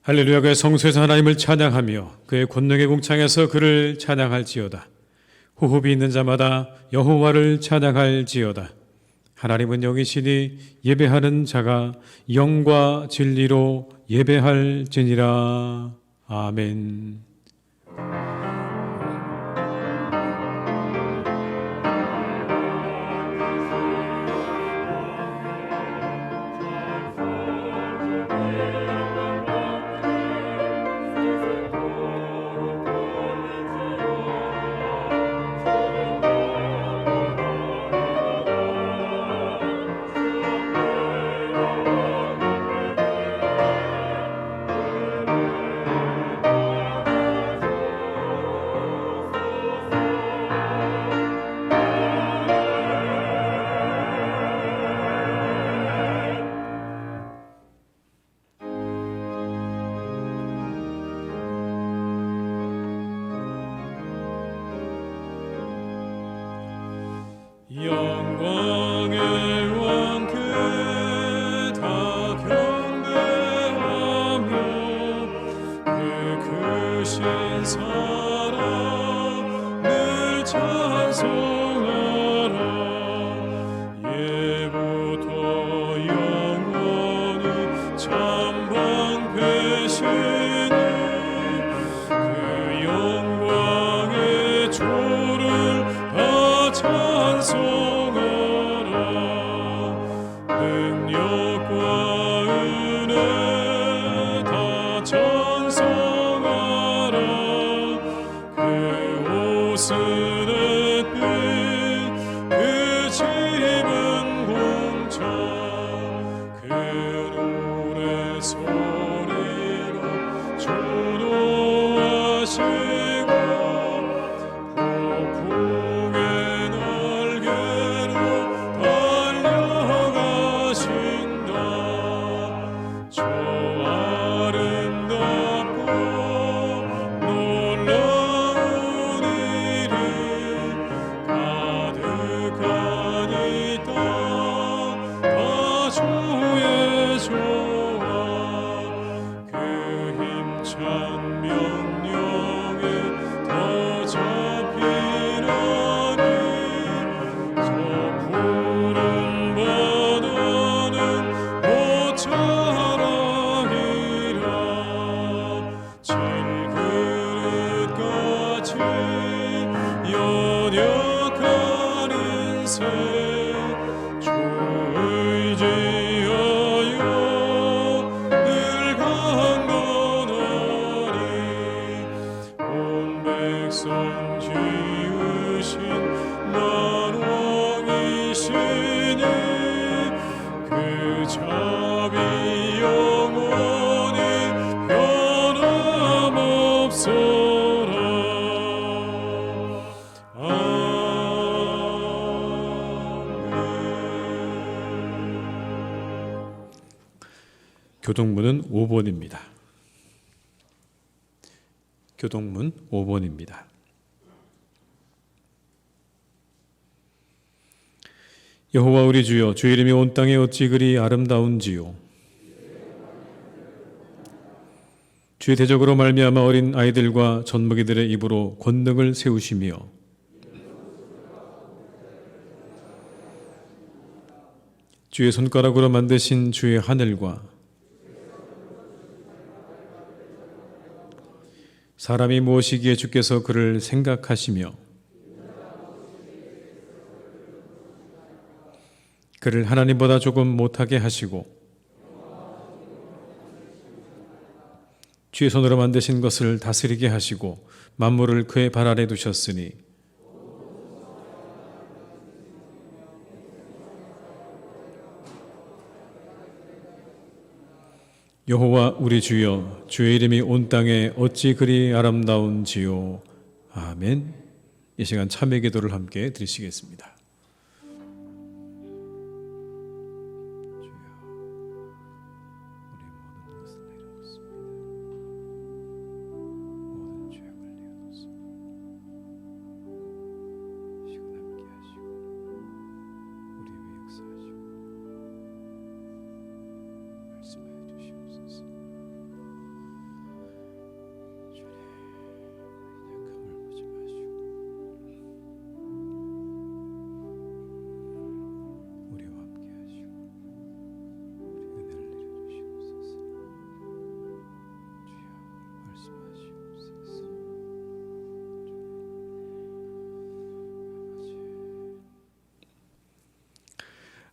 할렐루야. 그의 성소에서 하나님을 찬양하며 그의 권능의 궁창에서 그를 찬양할지어다. 호흡이 있는 자마다 여호와를 찬양할지어다. 하나님은 영이시니 예배하는 자가 영과 진리로 예배할지니라. 아멘. 영광의 왕 그 다 경배하며 그 크신 사랑을 찬송하라. 예부터 영원히 참방패시니 그 영광의 조를 다 찬송하라. 능력과 은혜 다 찬송하라. 그 옷은 햇빛 그 집은 공창 그 노래 소리로 주도하시고 폭풍의 날개로 달려가신다. 저 아름답고 놀라운 일이 가득한 이 땅 다 주의 조화 그 힘찬 명령에 더 잡히나니 저 푸른 바다는 곧 자라리라. 질그릇같이 연약한 인생 주 의지하여 늘 강건하리. 온 백성 지으신 난 왕이시니 그 자비 영원히 변함없어라. 아멘. 교동문은 5번입니다. 교동문 5번입니다. 여호와 우리 주여, 주의 이름이 온 땅에 어찌 그리 아름다운지요. 주의 대적으로 말미암아 어린 아이들과 젖먹이들의 입으로 권능을 세우시며 주의 손가락으로 만드신 주의 하늘과 사람이 무엇이기에 주께서 그를 생각하시며 그를 하나님보다 조금 못하게 하시고 주의 손으로 만드신 것을 다스리게 하시고 만물을 그의 발 아래 두셨으니 여호와 우리 주여, 주의 이름이 온 땅에 어찌 그리 아름다운지요. 아멘. 이 시간 참회 기도를 함께 드리시겠습니다.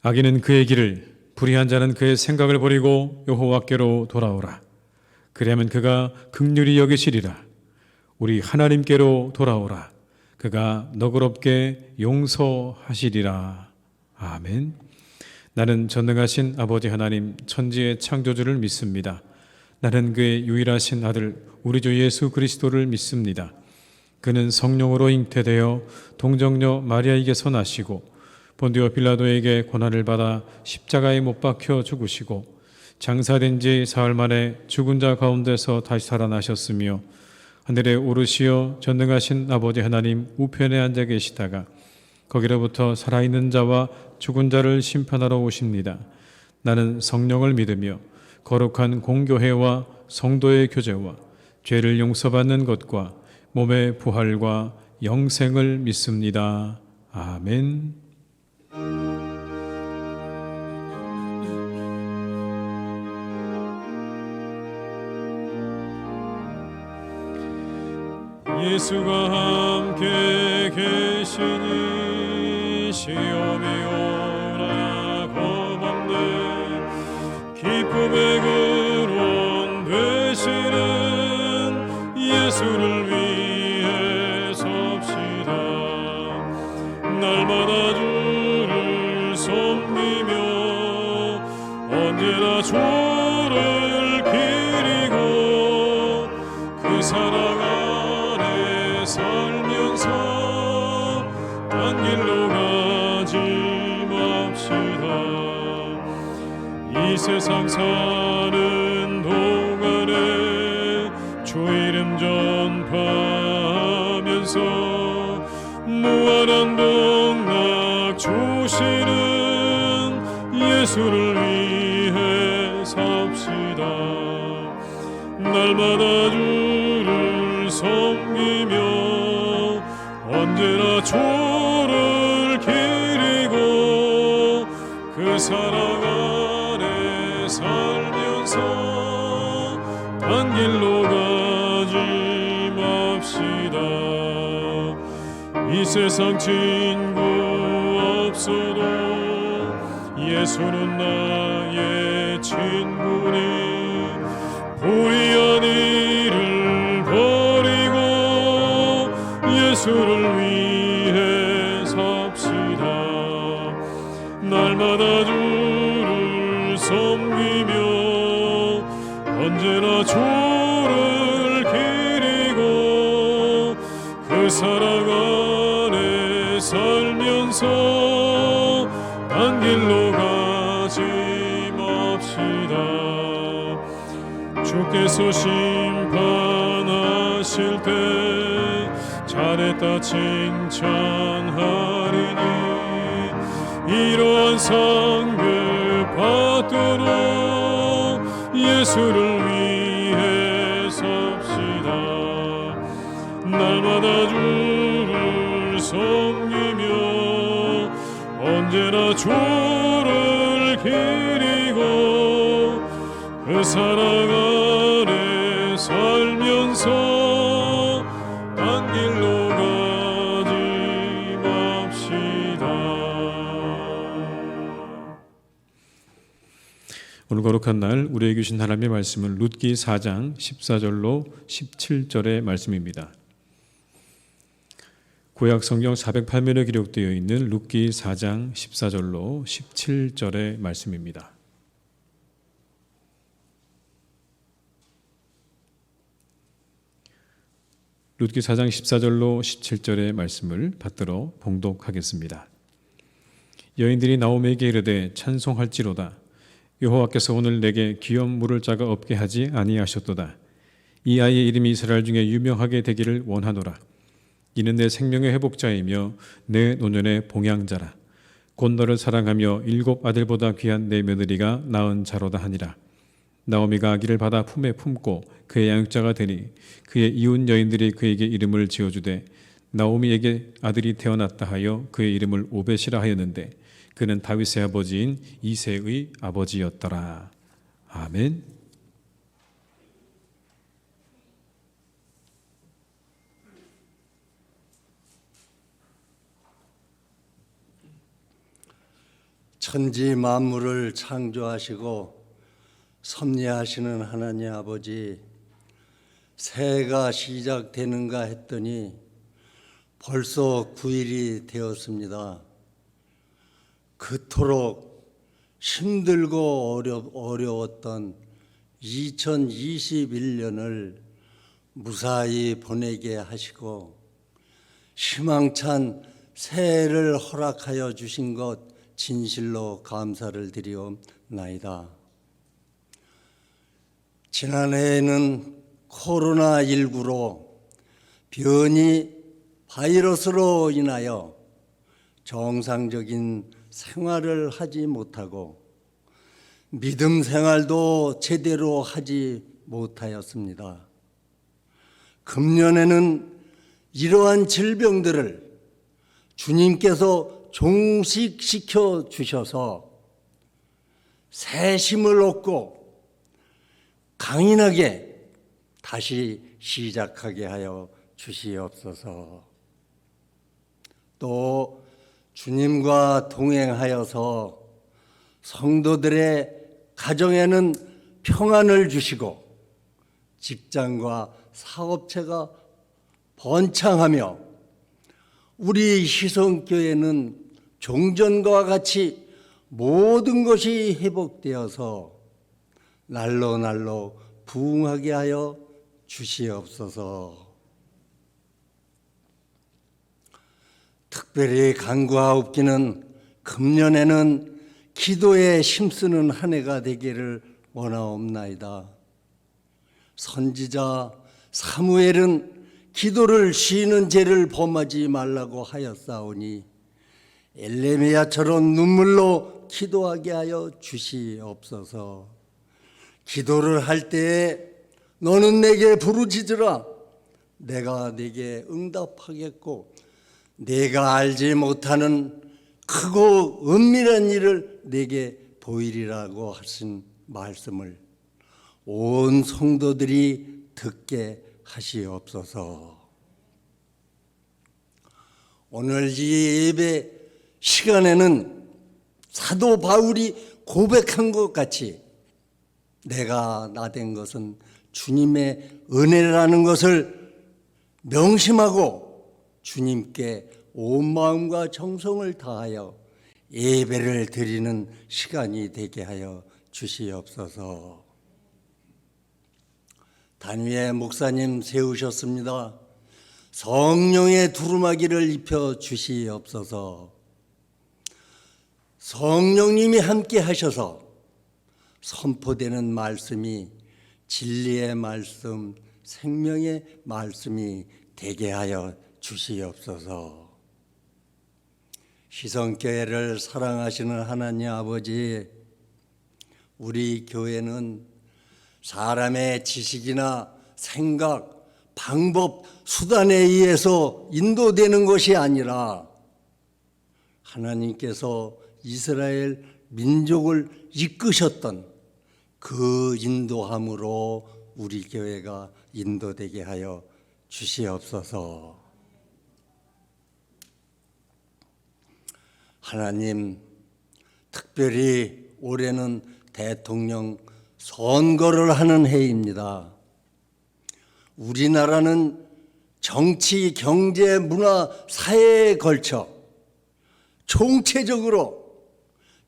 악인은 그의 길을, 불의한 자는 그의 생각을 버리고 여호와께로 돌아오라. 그리하면 그가 긍휼히 여기시리라. 우리 하나님께로 돌아오라. 그가 너그럽게 용서하시리라. 아멘. 나는 전능하신 아버지 하나님 천지의 창조주를 믿습니다. 나는 그의 유일하신 아들 우리 주 예수 그리스도를 믿습니다. 그는 성령으로 잉태되어 동정녀 마리아에게서 나시고 본디오 빌라도에게 고난을 받아 십자가에 못 박혀 죽으시고 장사된 지 사흘 만에 죽은 자 가운데서 다시 살아나셨으며 하늘에 오르시어 전능하신 아버지 하나님 우편에 앉아 계시다가 거기로부터 살아있는 자와 죽은 자를 심판하러 오십니다. 나는 성령을 믿으며 거룩한 공교회와 성도의 교제와 죄를 용서받는 것과 몸의 부활과 영생을 믿습니다. 아멘. 예수가 함께 계시니 시험이 오나 겁없네. 기쁨의 근원 되시는 예수를 위해 섭시다. 날마다 주를 섬기며 언제나 주를 기리고 그 사랑 안에 살면서 딴 길로 가지 맙시다. 이 세상 사는 동안에 주 이름 전파하면서 무한한 복락 주시는 예수를 위해 삽시다. 날마다 주를 섬기며 언제나 주를 기리고 그 사랑 안에 살면서 딴 길로 가지 맙시다. 이 세상 친구 없어도 예수는 나의 친구니 불의한 일을 버리고 예수를 위해 삽시다. 날마다 주를 섬기며 언제나 주를 기리고 그 사랑 안에 살면서 딴 길로 가지 맙시다. 주께서 심판하실 때 잘했다 칭찬하리니 이러한 상급 받도록 예수를 위해 섭시다. 날마다 주를 섬기며 언제나 주를 기리고 그 사랑 안에 살면서 딴 길로 가지 맙시다. 오늘 거룩한 날 우리에게 주신 하나님의 말씀은 룻기 4장 14절로 17절의 말씀입니다. 구약 성경 408면에 기록되어 있는 룻기 4장 14절로 17절의 말씀입니다. 룻기 4장 14절로 17절의 말씀을 받들어 봉독하겠습니다. 여인들이 나오미에게 이르되 찬송할지로다. 여호와께서 오늘 내게 기업 물을 자가 없게 하지 아니하셨도다. 이 아이의 이름이 이스라엘 중에 유명하게 되기를 원하노라. 이는 내 생명의 회복자이며 내 노년의 봉양자라. 곧 너를 사랑하며 7 아들보다 귀한 내 며느리가 낳은 자로다 하니라. 나오미가 아기를 받아 품에 품고 그의 양육자가 되니 그의 이웃 여인들이 그에게 이름을 지어주되 나오미에게 아들이 태어났다 하여 그의 이름을 오벳이라 하였는데 그는 다윗의 아버지인 이새의 아버지였더라. 아멘. 천지 만물을 창조하시고 섭리하시는 하나님 아버지, 새해가 시작되는가 했더니 벌써 9일이 되었습니다. 그토록 힘들고 어려웠던 2021년을 무사히 보내게 하시고 희망찬 새해를 허락하여 주신 것 진실로 감사를 드리옵나이다. 지난해에는 코로나19로 변이 바이러스로 인하여 정상적인 생활을 하지 못하고 믿음 생활도 제대로 하지 못하였습니다. 금년에는 이러한 질병들을 주님께서 종식시켜 주셔서 새 힘을 얻고 강인하게 다시 시작하게 하여 주시옵소서. 또 주님과 동행하여서 성도들의 가정에는 평안을 주시고 직장과 사업체가 번창하며 우리 희성교회는 종전과 같이 모든 것이 회복되어서 날로 부흥하게 하여 주시옵소서. 특별히 간구하옵기는 금년에는 기도에 힘쓰는 한 해가 되기를 원하옵나이다. 선지자 사무엘은 기도를 쉬는 죄를 범하지 말라고 하였사오니 엘레미야처럼 눈물로 기도하게 하여 주시옵소서. 기도를 할 때에 너는 내게 부르짖으라. 내가 네게 응답하겠고 내가 알지 못하는 크고 은밀한 일을 네게 보이리라고 하신 말씀을 온 성도들이 듣게 하시옵소서. 오늘 이 예배 시간에는 사도 바울이 고백한 것 같이 내가 나된 것은 주님의 은혜라는 것을 명심하고 주님께 온 마음과 정성을 다하여 예배를 드리는 시간이 되게 하여 주시옵소서. 단위의 목사님 세우셨습니다. 성령의 두루마기를 입혀 주시옵소서. 성령님이 함께 하셔서 선포되는 말씀이 진리의 말씀, 생명의 말씀이 되게 하여 주시옵소서. 희성교회를 사랑하시는 하나님 아버지, 우리 교회는 사람의 지식이나 생각, 방법, 수단에 의해서 인도되는 것이 아니라 하나님께서 이스라엘 민족을 이끄셨던 그 인도함으로 우리 교회가 인도되게 하여 주시옵소서. 하나님, 특별히 올해는 대통령 선거를 하는 해입니다. 우리나라는 정치, 경제, 문화, 사회에 걸쳐 총체적으로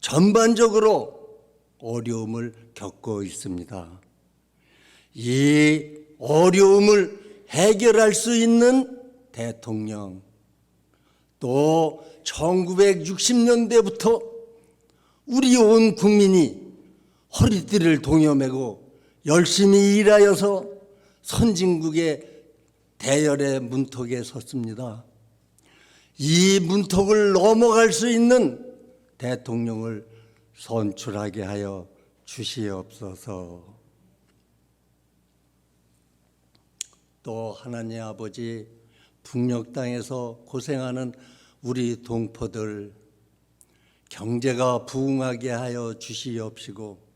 전반적으로 어려움을 겪고 있습니다. 이 어려움을 해결할 수 있는 대통령, 또 1960년대부터 우리 온 국민이 허리띠를 동여매고 열심히 일하여서 선진국의 대열의 문턱에 섰습니다. 이 문턱을 넘어갈 수 있는 대통령을 선출하게 하여 주시옵소서. 또 하나님 아버지, 북녘 땅에서 고생하는 우리 동포들 경제가 부흥하게 하여 주시옵시고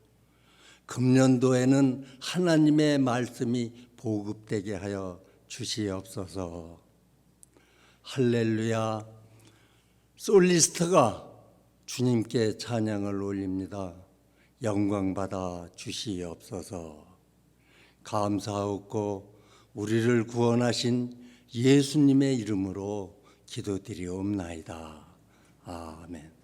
금년도에는 하나님의 말씀이 보급되게 하여 주시옵소서. 할렐루야, 솔리스트가 주님께 찬양을 올립니다. 영광 받아 주시옵소서. 감사하고 우리를 구원하신 예수님의 이름으로 기도드리옵나이다. 아멘.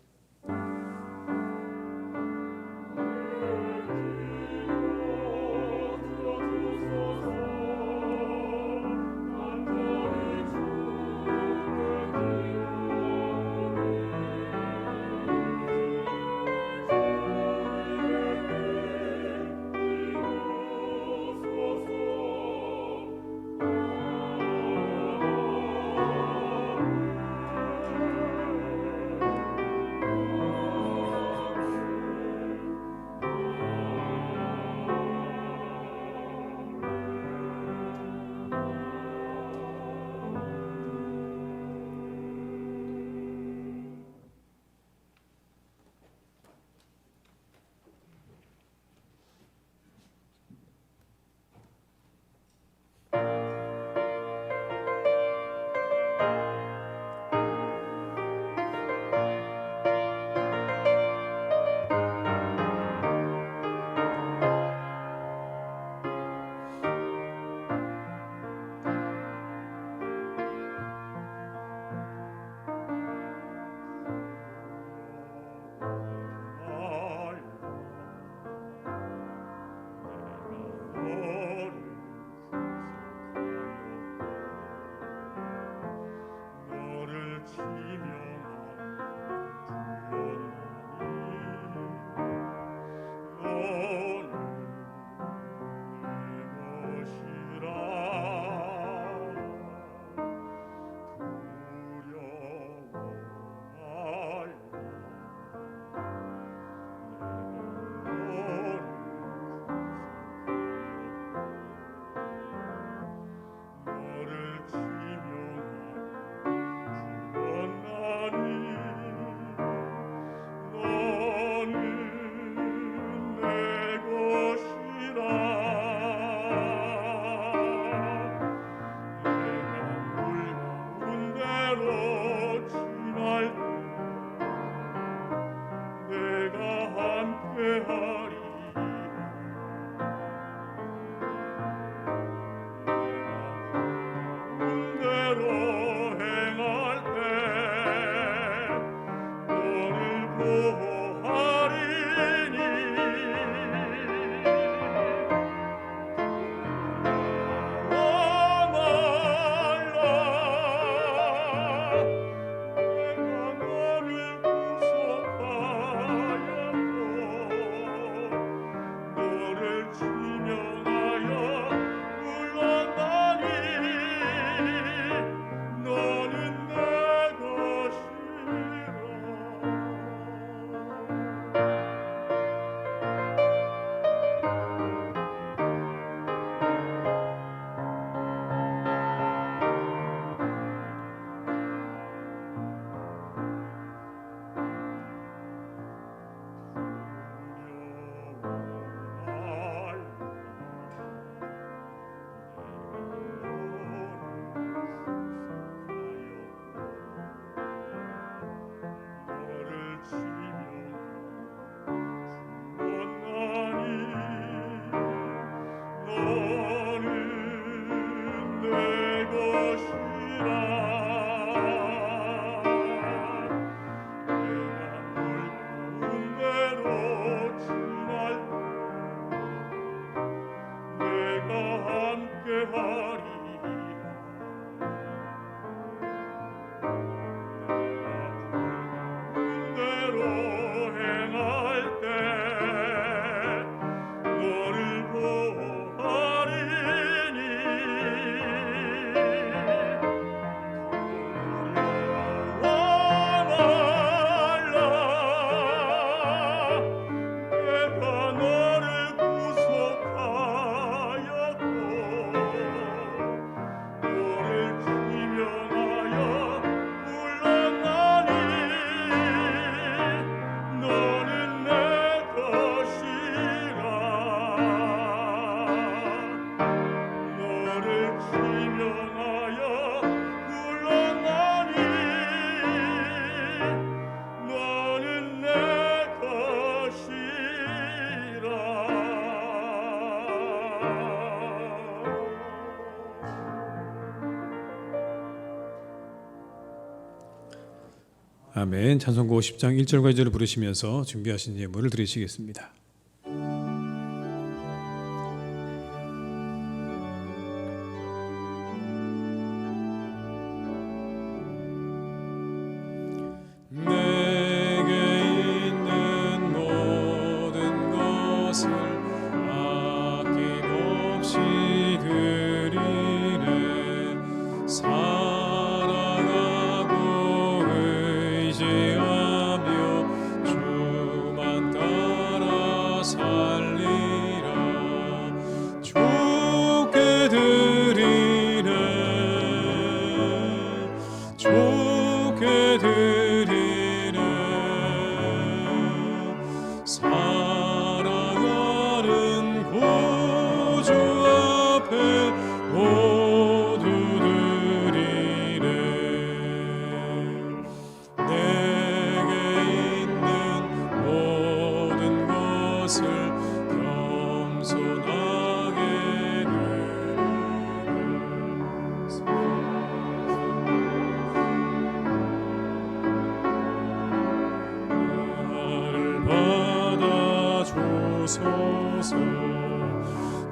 아멘. 찬송가 50장 1절과 2절을 부르시면서 준비하신 예물을 드리시겠습니다.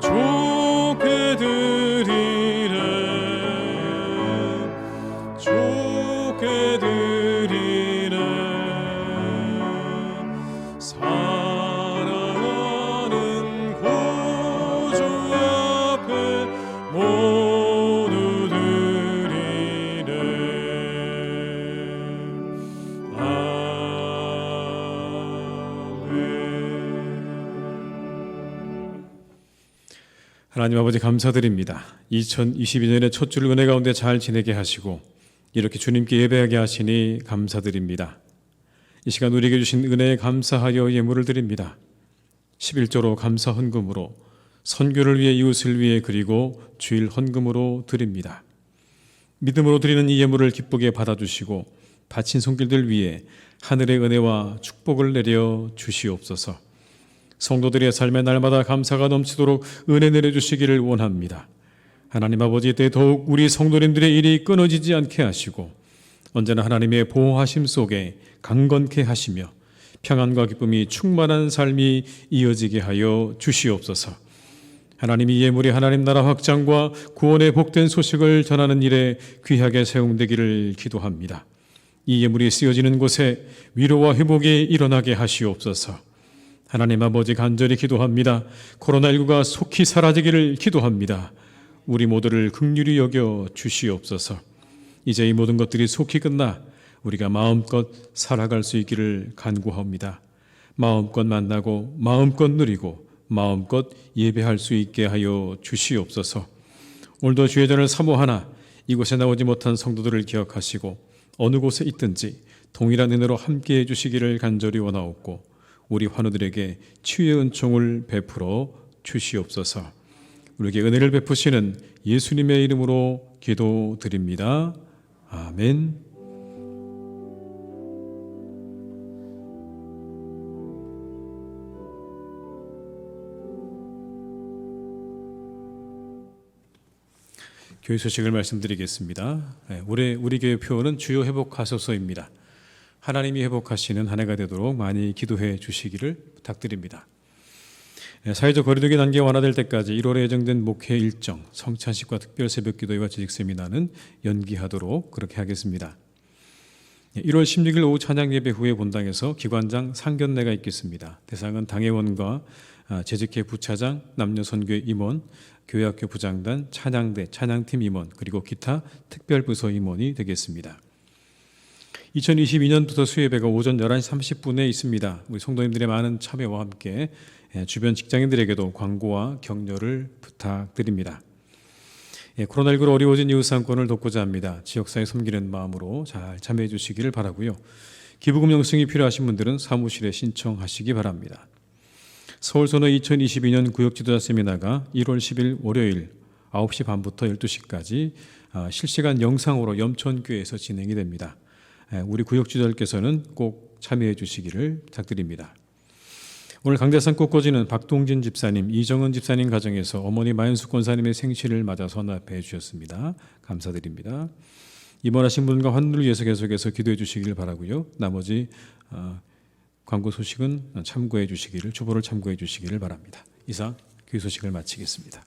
좋게 드리네 좋게 드리네 사랑하는 구주 앞에 모두 드리네 하나님 아버지 감사드립니다. 2022년의 첫 주 은혜 가운데 잘 지내게 하시고 이렇게 주님께 예배하게 하시니 감사드립니다. 이 시간 우리에게 주신 은혜에 감사하여 예물을 드립니다. 11조로 감사 헌금으로 선교를 위해 이웃을 위해 그리고 주일 헌금으로 드립니다. 믿음으로 드리는 이 예물을 기쁘게 받아주시고 바친 손길들 위에 하늘의 은혜와 축복을 내려 주시옵소서. 성도들의 삶의 날마다 감사가 넘치도록 은혜 내려주시기를 원합니다. 하나님 아버지, 때 더욱 우리 성도님들의 일이 끊어지지 않게 하시고 언제나 하나님의 보호하심 속에 강건케 하시며 평안과 기쁨이 충만한 삶이 이어지게 하여 주시옵소서. 하나님이 예물이 하나님 나라 확장과 구원의 복된 소식을 전하는 일에 귀하게 사용되기를 기도합니다. 이 예물이 쓰여지는 곳에 위로와 회복이 일어나게 하시옵소서. 하나님 아버지, 간절히 기도합니다. 코로나19가 속히 사라지기를 기도합니다. 우리 모두를 긍휼히 여겨 주시옵소서. 이제 이 모든 것들이 속히 끝나 우리가 마음껏 살아갈 수 있기를 간구합니다. 마음껏 만나고 마음껏 누리고 마음껏 예배할 수 있게 하여 주시옵소서. 오늘도 주의 전을 사모하나 이곳에 나오지 못한 성도들을 기억하시고 어느 곳에 있든지 동일한 은혜로 함께해 주시기를 간절히 원하옵고 우리 환우들에게 치유의 은총을 베풀어 주시옵소서. 우리에게 은혜를 베푸시는 예수님의 이름으로 기도드립니다. 아멘. 교회 소식을 말씀드리겠습니다. 올해 우리 교회 표어는 주여 회복하소서입니다. 하나님이 회복하시는 한 해가 되도록 많이 기도해 주시기를 부탁드립니다. 사회적 거리두기 단계가 완화될 때까지 1월에 예정된 목회 일정, 성찬식과 특별 새벽 기도회와 재직 세미나는 연기하도록 그렇게 하겠습니다. 1월 16일 오후 찬양 예배 후에 본당에서 기관장 상견례가 있겠습니다. 대상은 당회원과 재직회 부차장, 남녀선교회 임원, 교회학교 부장단, 찬양대, 찬양팀 임원, 그리고 기타 특별부서 임원이 되겠습니다. 2022년부터 수예배가 오전 11시 30분에 있습니다. 우리 성도님들의 많은 참여와 함께 주변 직장인들에게도 광고와 격려를 부탁드립니다. 코로나19로 어려워진 이웃 상권을 돕고자 합니다. 지역사회 섬기는 마음으로 잘 참여해 주시기를 바라고요. 기부금 영수증이 필요하신 분들은 사무실에 신청하시기 바랍니다. 서울선호 2022년 구역지도자 세미나가 1월 10일 월요일 9시 반부터 12시까지 실시간 영상으로 염천교회에서 진행이 됩니다. 우리 구역지도자께서는 꼭 참여해 주시기를 부탁드립니다. 오늘 강대산 꽃꽂이는 박동진 집사님, 이정은 집사님 가정에서 어머니 마연숙 권사님의 생신을 맞아서 헌납해 주셨습니다. 감사드립니다. 입원하신 분과 환우를 위해서 계속해서 기도해 주시길 바라고요. 나머지 광고 소식은 참고해 주시기를, 주보를 참고해 주시기를 바랍니다. 이상 교회 소식을 마치겠습니다.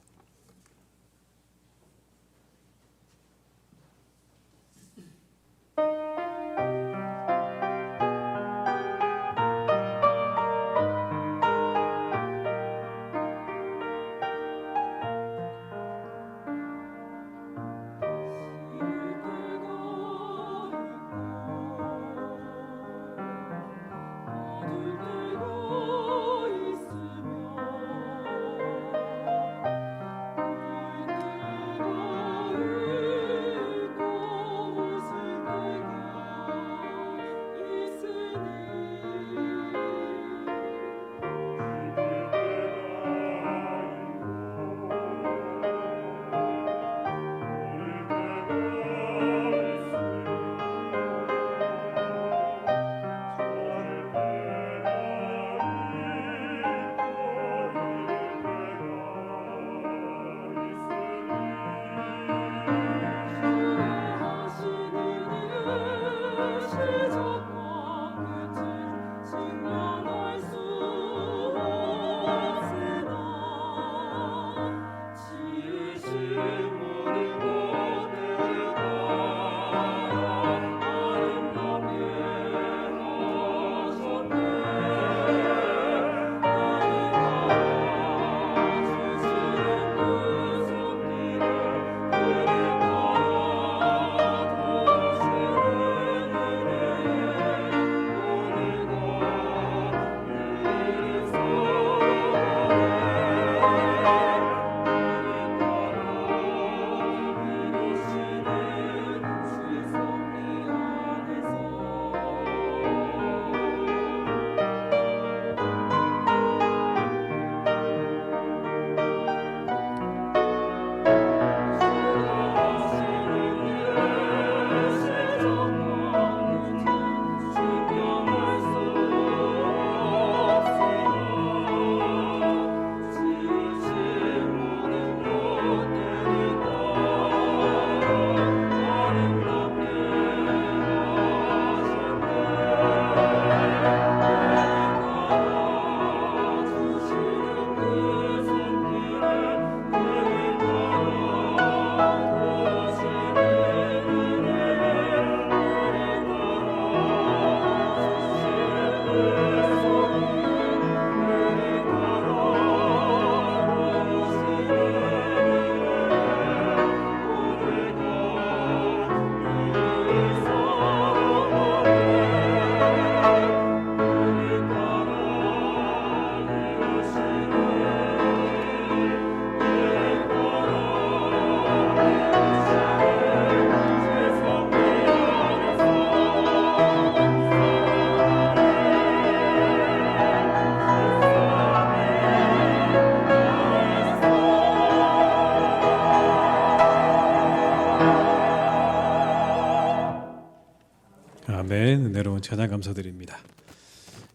아멘. 은혜로운 찬양 감사드립니다.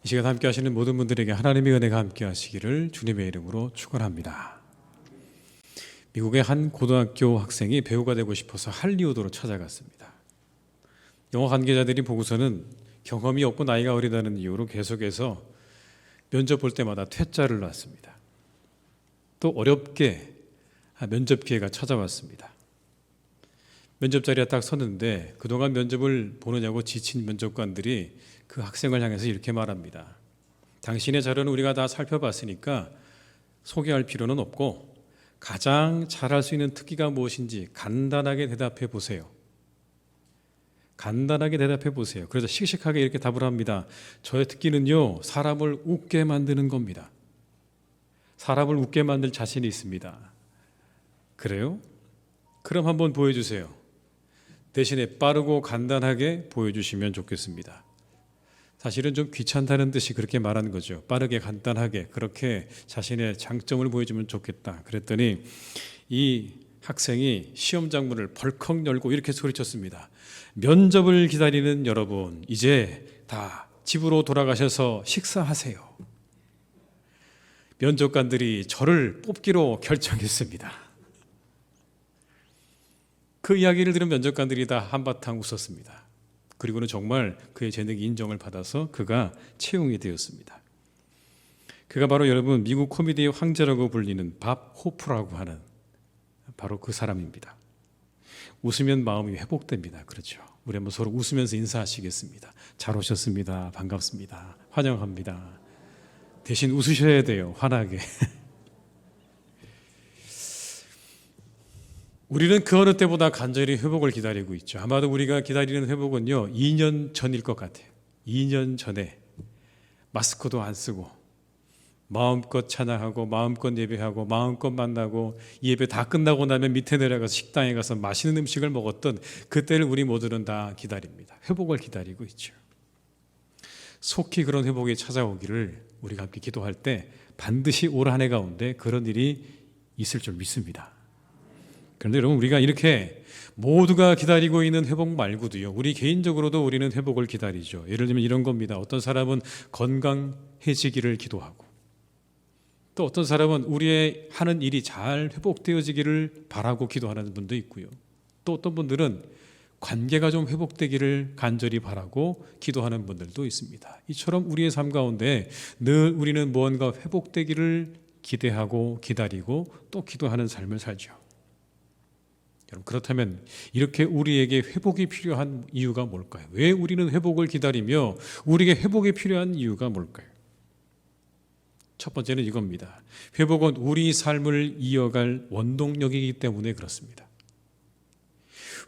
이 시간 함께 하시는 모든 분들에게 하나님의 은혜가 함께 하시기를 주님의 이름으로 축원합니다. 미국의 한 고등학교 학생이 배우가 되고 싶어서 할리우드로 찾아갔습니다. 영화 관계자들이 보고서는 경험이 없고 나이가 어리다는 이유로 계속해서 면접 볼 때마다 퇴짜를 놨습니다. 또 어렵게 면접 기회가 찾아왔습니다. 면접 자리에 딱 섰는데 그동안 면접을 보느냐고 지친 면접관들이 그 학생을 향해서 이렇게 말합니다. 당신의 자료는 우리가 다 살펴봤으니까 소개할 필요는 없고 가장 잘할 수 있는 특기가 무엇인지 간단하게 대답해 보세요. 간단하게 대답해 보세요. 그래서 씩씩하게 이렇게 답을 합니다. 저의 특기는요, 사람을 웃게 만드는 겁니다. 사람을 웃게 만들 자신이 있습니다. 그래요? 그럼 한번 보여주세요. 대신에 빠르고 간단하게 보여주시면 좋겠습니다. 사실은 좀 귀찮다는 듯이 그렇게 말하는 거죠. 빠르게 간단하게 그렇게 자신의 장점을 보여주면 좋겠다. 그랬더니 이 학생이 시험장문을 벌컥 열고 이렇게 소리쳤습니다. 면접을 기다리는 여러분, 이제 다 집으로 돌아가셔서 식사하세요. 면접관들이 저를 뽑기로 결정했습니다. 그 이야기를 들은 면접관들이 다 한바탕 웃었습니다. 그리고는 정말 그의 재능이 인정을 받아서 그가 채용이 되었습니다. 그가 바로 여러분 미국 코미디의 황제라고 불리는 밥 호프라고 하는 바로 그 사람입니다. 웃으면 마음이 회복됩니다. 그렇죠. 우리 한번 서로 웃으면서 인사하시겠습니다. 잘 오셨습니다. 반갑습니다. 환영합니다. 대신 웃으셔야 돼요. 환하게. 우리는 그 어느 때보다 간절히 회복을 기다리고 있죠. 아마도 우리가 기다리는 회복은요 2년 전일 것 같아요. 2년 전에 마스크도 안 쓰고 마음껏 찬양하고 마음껏 예배하고 마음껏 만나고 이 예배 다 끝나고 나면 밑에 내려가서 식당에 가서 맛있는 음식을 먹었던 그때를 우리 모두는 다 기다립니다. 회복을 기다리고 있죠. 속히 그런 회복이 찾아오기를 우리가 함께 기도할 때 반드시 올 한 해 가운데 그런 일이 있을 줄 믿습니다. 그런데 여러분 우리가 이렇게 모두가 기다리고 있는 회복 말고도요 우리 개인적으로도 우리는 회복을 기다리죠. 예를 들면 이런 겁니다. 어떤 사람은 건강해지기를 기도하고 또 어떤 사람은 우리의 하는 일이 잘 회복되어지기를 바라고 기도하는 분도 있고요. 또 어떤 분들은 관계가 좀 회복되기를 간절히 바라고 기도하는 분들도 있습니다. 이처럼 우리의 삶 가운데 늘 우리는 무언가 회복되기를 기대하고 기다리고 또 기도하는 삶을 살죠. 여러분 그렇다면 이렇게 우리에게 회복이 필요한 이유가 뭘까요? 왜 우리는 회복을 기다리며 우리에게 회복이 필요한 이유가 뭘까요? 첫 번째는 이겁니다. 회복은 우리 삶을 이어갈 원동력이기 때문에 그렇습니다.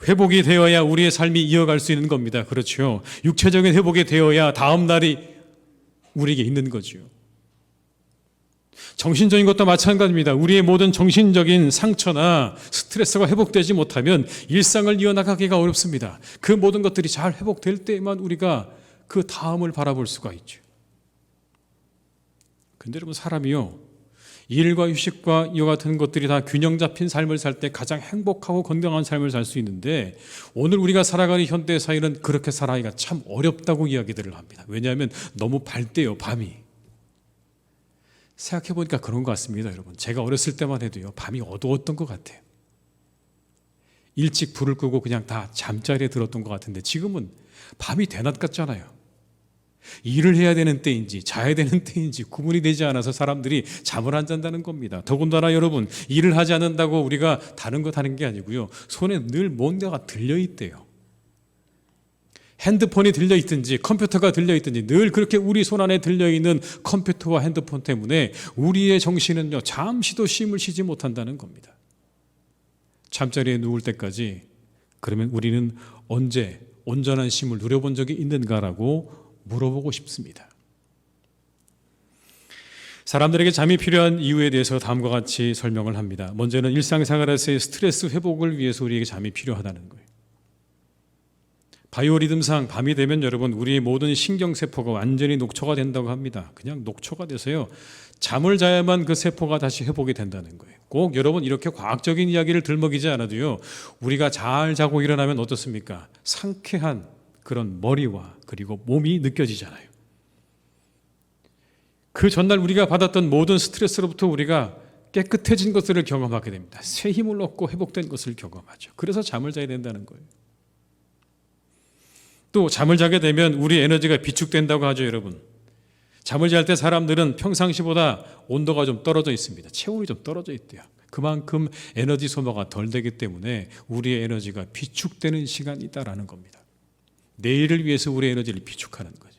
회복이 되어야 우리의 삶이 이어갈 수 있는 겁니다. 그렇죠. 육체적인 회복이 되어야 다음 날이 우리에게 있는 거죠. 정신적인 것도 마찬가지입니다. 우리의 모든 정신적인 상처나 스트레스가 회복되지 못하면 일상을 이어나가기가 어렵습니다. 그 모든 것들이 잘 회복될 때만 우리가 그 다음을 바라볼 수가 있죠. 근데 여러분 사람이요 일과 휴식과 이와 같은 것들이 다 균형 잡힌 삶을 살 때 가장 행복하고 건강한 삶을 살 수 있는데 오늘 우리가 살아가는 현대 사회는 그렇게 살아가기가 참 어렵다고 이야기들을 합니다. 왜냐하면 너무 밝대요. 밤이. 생각해보니까 그런 것 같습니다. 여러분 제가 어렸을 때만 해도요 밤이 어두웠던 것 같아요. 일찍 불을 끄고 그냥 다 잠자리에 들었던 것 같은데 지금은 밤이 대낮 같잖아요. 일을 해야 되는 때인지 자야 되는 때인지 구분이 되지 않아서 사람들이 잠을 안 잔다는 겁니다. 더군다나 여러분 일을 하지 않는다고 우리가 다른 것 하는 게 아니고요 손에 늘 뭔가가 들려있대요. 핸드폰이 들려있든지 컴퓨터가 들려있든지 늘 그렇게 우리 손 안에 들려있는 컴퓨터와 핸드폰 때문에 우리의 정신은요 잠시도 쉼을 쉬지 못한다는 겁니다. 잠자리에 누울 때까지 그러면 우리는 언제 온전한 쉼을 누려본 적이 있는가라고 물어보고 싶습니다. 사람들에게 잠이 필요한 이유에 대해서 다음과 같이 설명을 합니다. 먼저는 일상생활에서의 스트레스 회복을 위해서 우리에게 잠이 필요하다는 거예요. 바이오리듬상 밤이 되면 여러분 우리의 모든 신경세포가 완전히 녹초가 된다고 합니다. 그냥 녹초가 돼서요 잠을 자야만 그 세포가 다시 회복이 된다는 거예요. 꼭 여러분 이렇게 과학적인 이야기를 들먹이지 않아도요 우리가 잘 자고 일어나면 어떻습니까? 상쾌한 그런 머리와 그리고 몸이 느껴지잖아요. 그 전날 우리가 받았던 모든 스트레스로부터 우리가 깨끗해진 것들을 경험하게 됩니다. 새 힘을 얻고 회복된 것을 경험하죠. 그래서 잠을 자야 된다는 거예요. 또 잠을 자게 되면 우리 에너지가 비축된다고 하죠. 여러분 잠을 잘 때 사람들은 평상시보다 온도가 좀 떨어져 있습니다. 체온이 좀 떨어져 있대요. 그만큼 에너지 소모가 덜 되기 때문에 우리의 에너지가 비축되는 시간이다라는 겁니다. 내일을 위해서 우리의 에너지를 비축하는 거죠.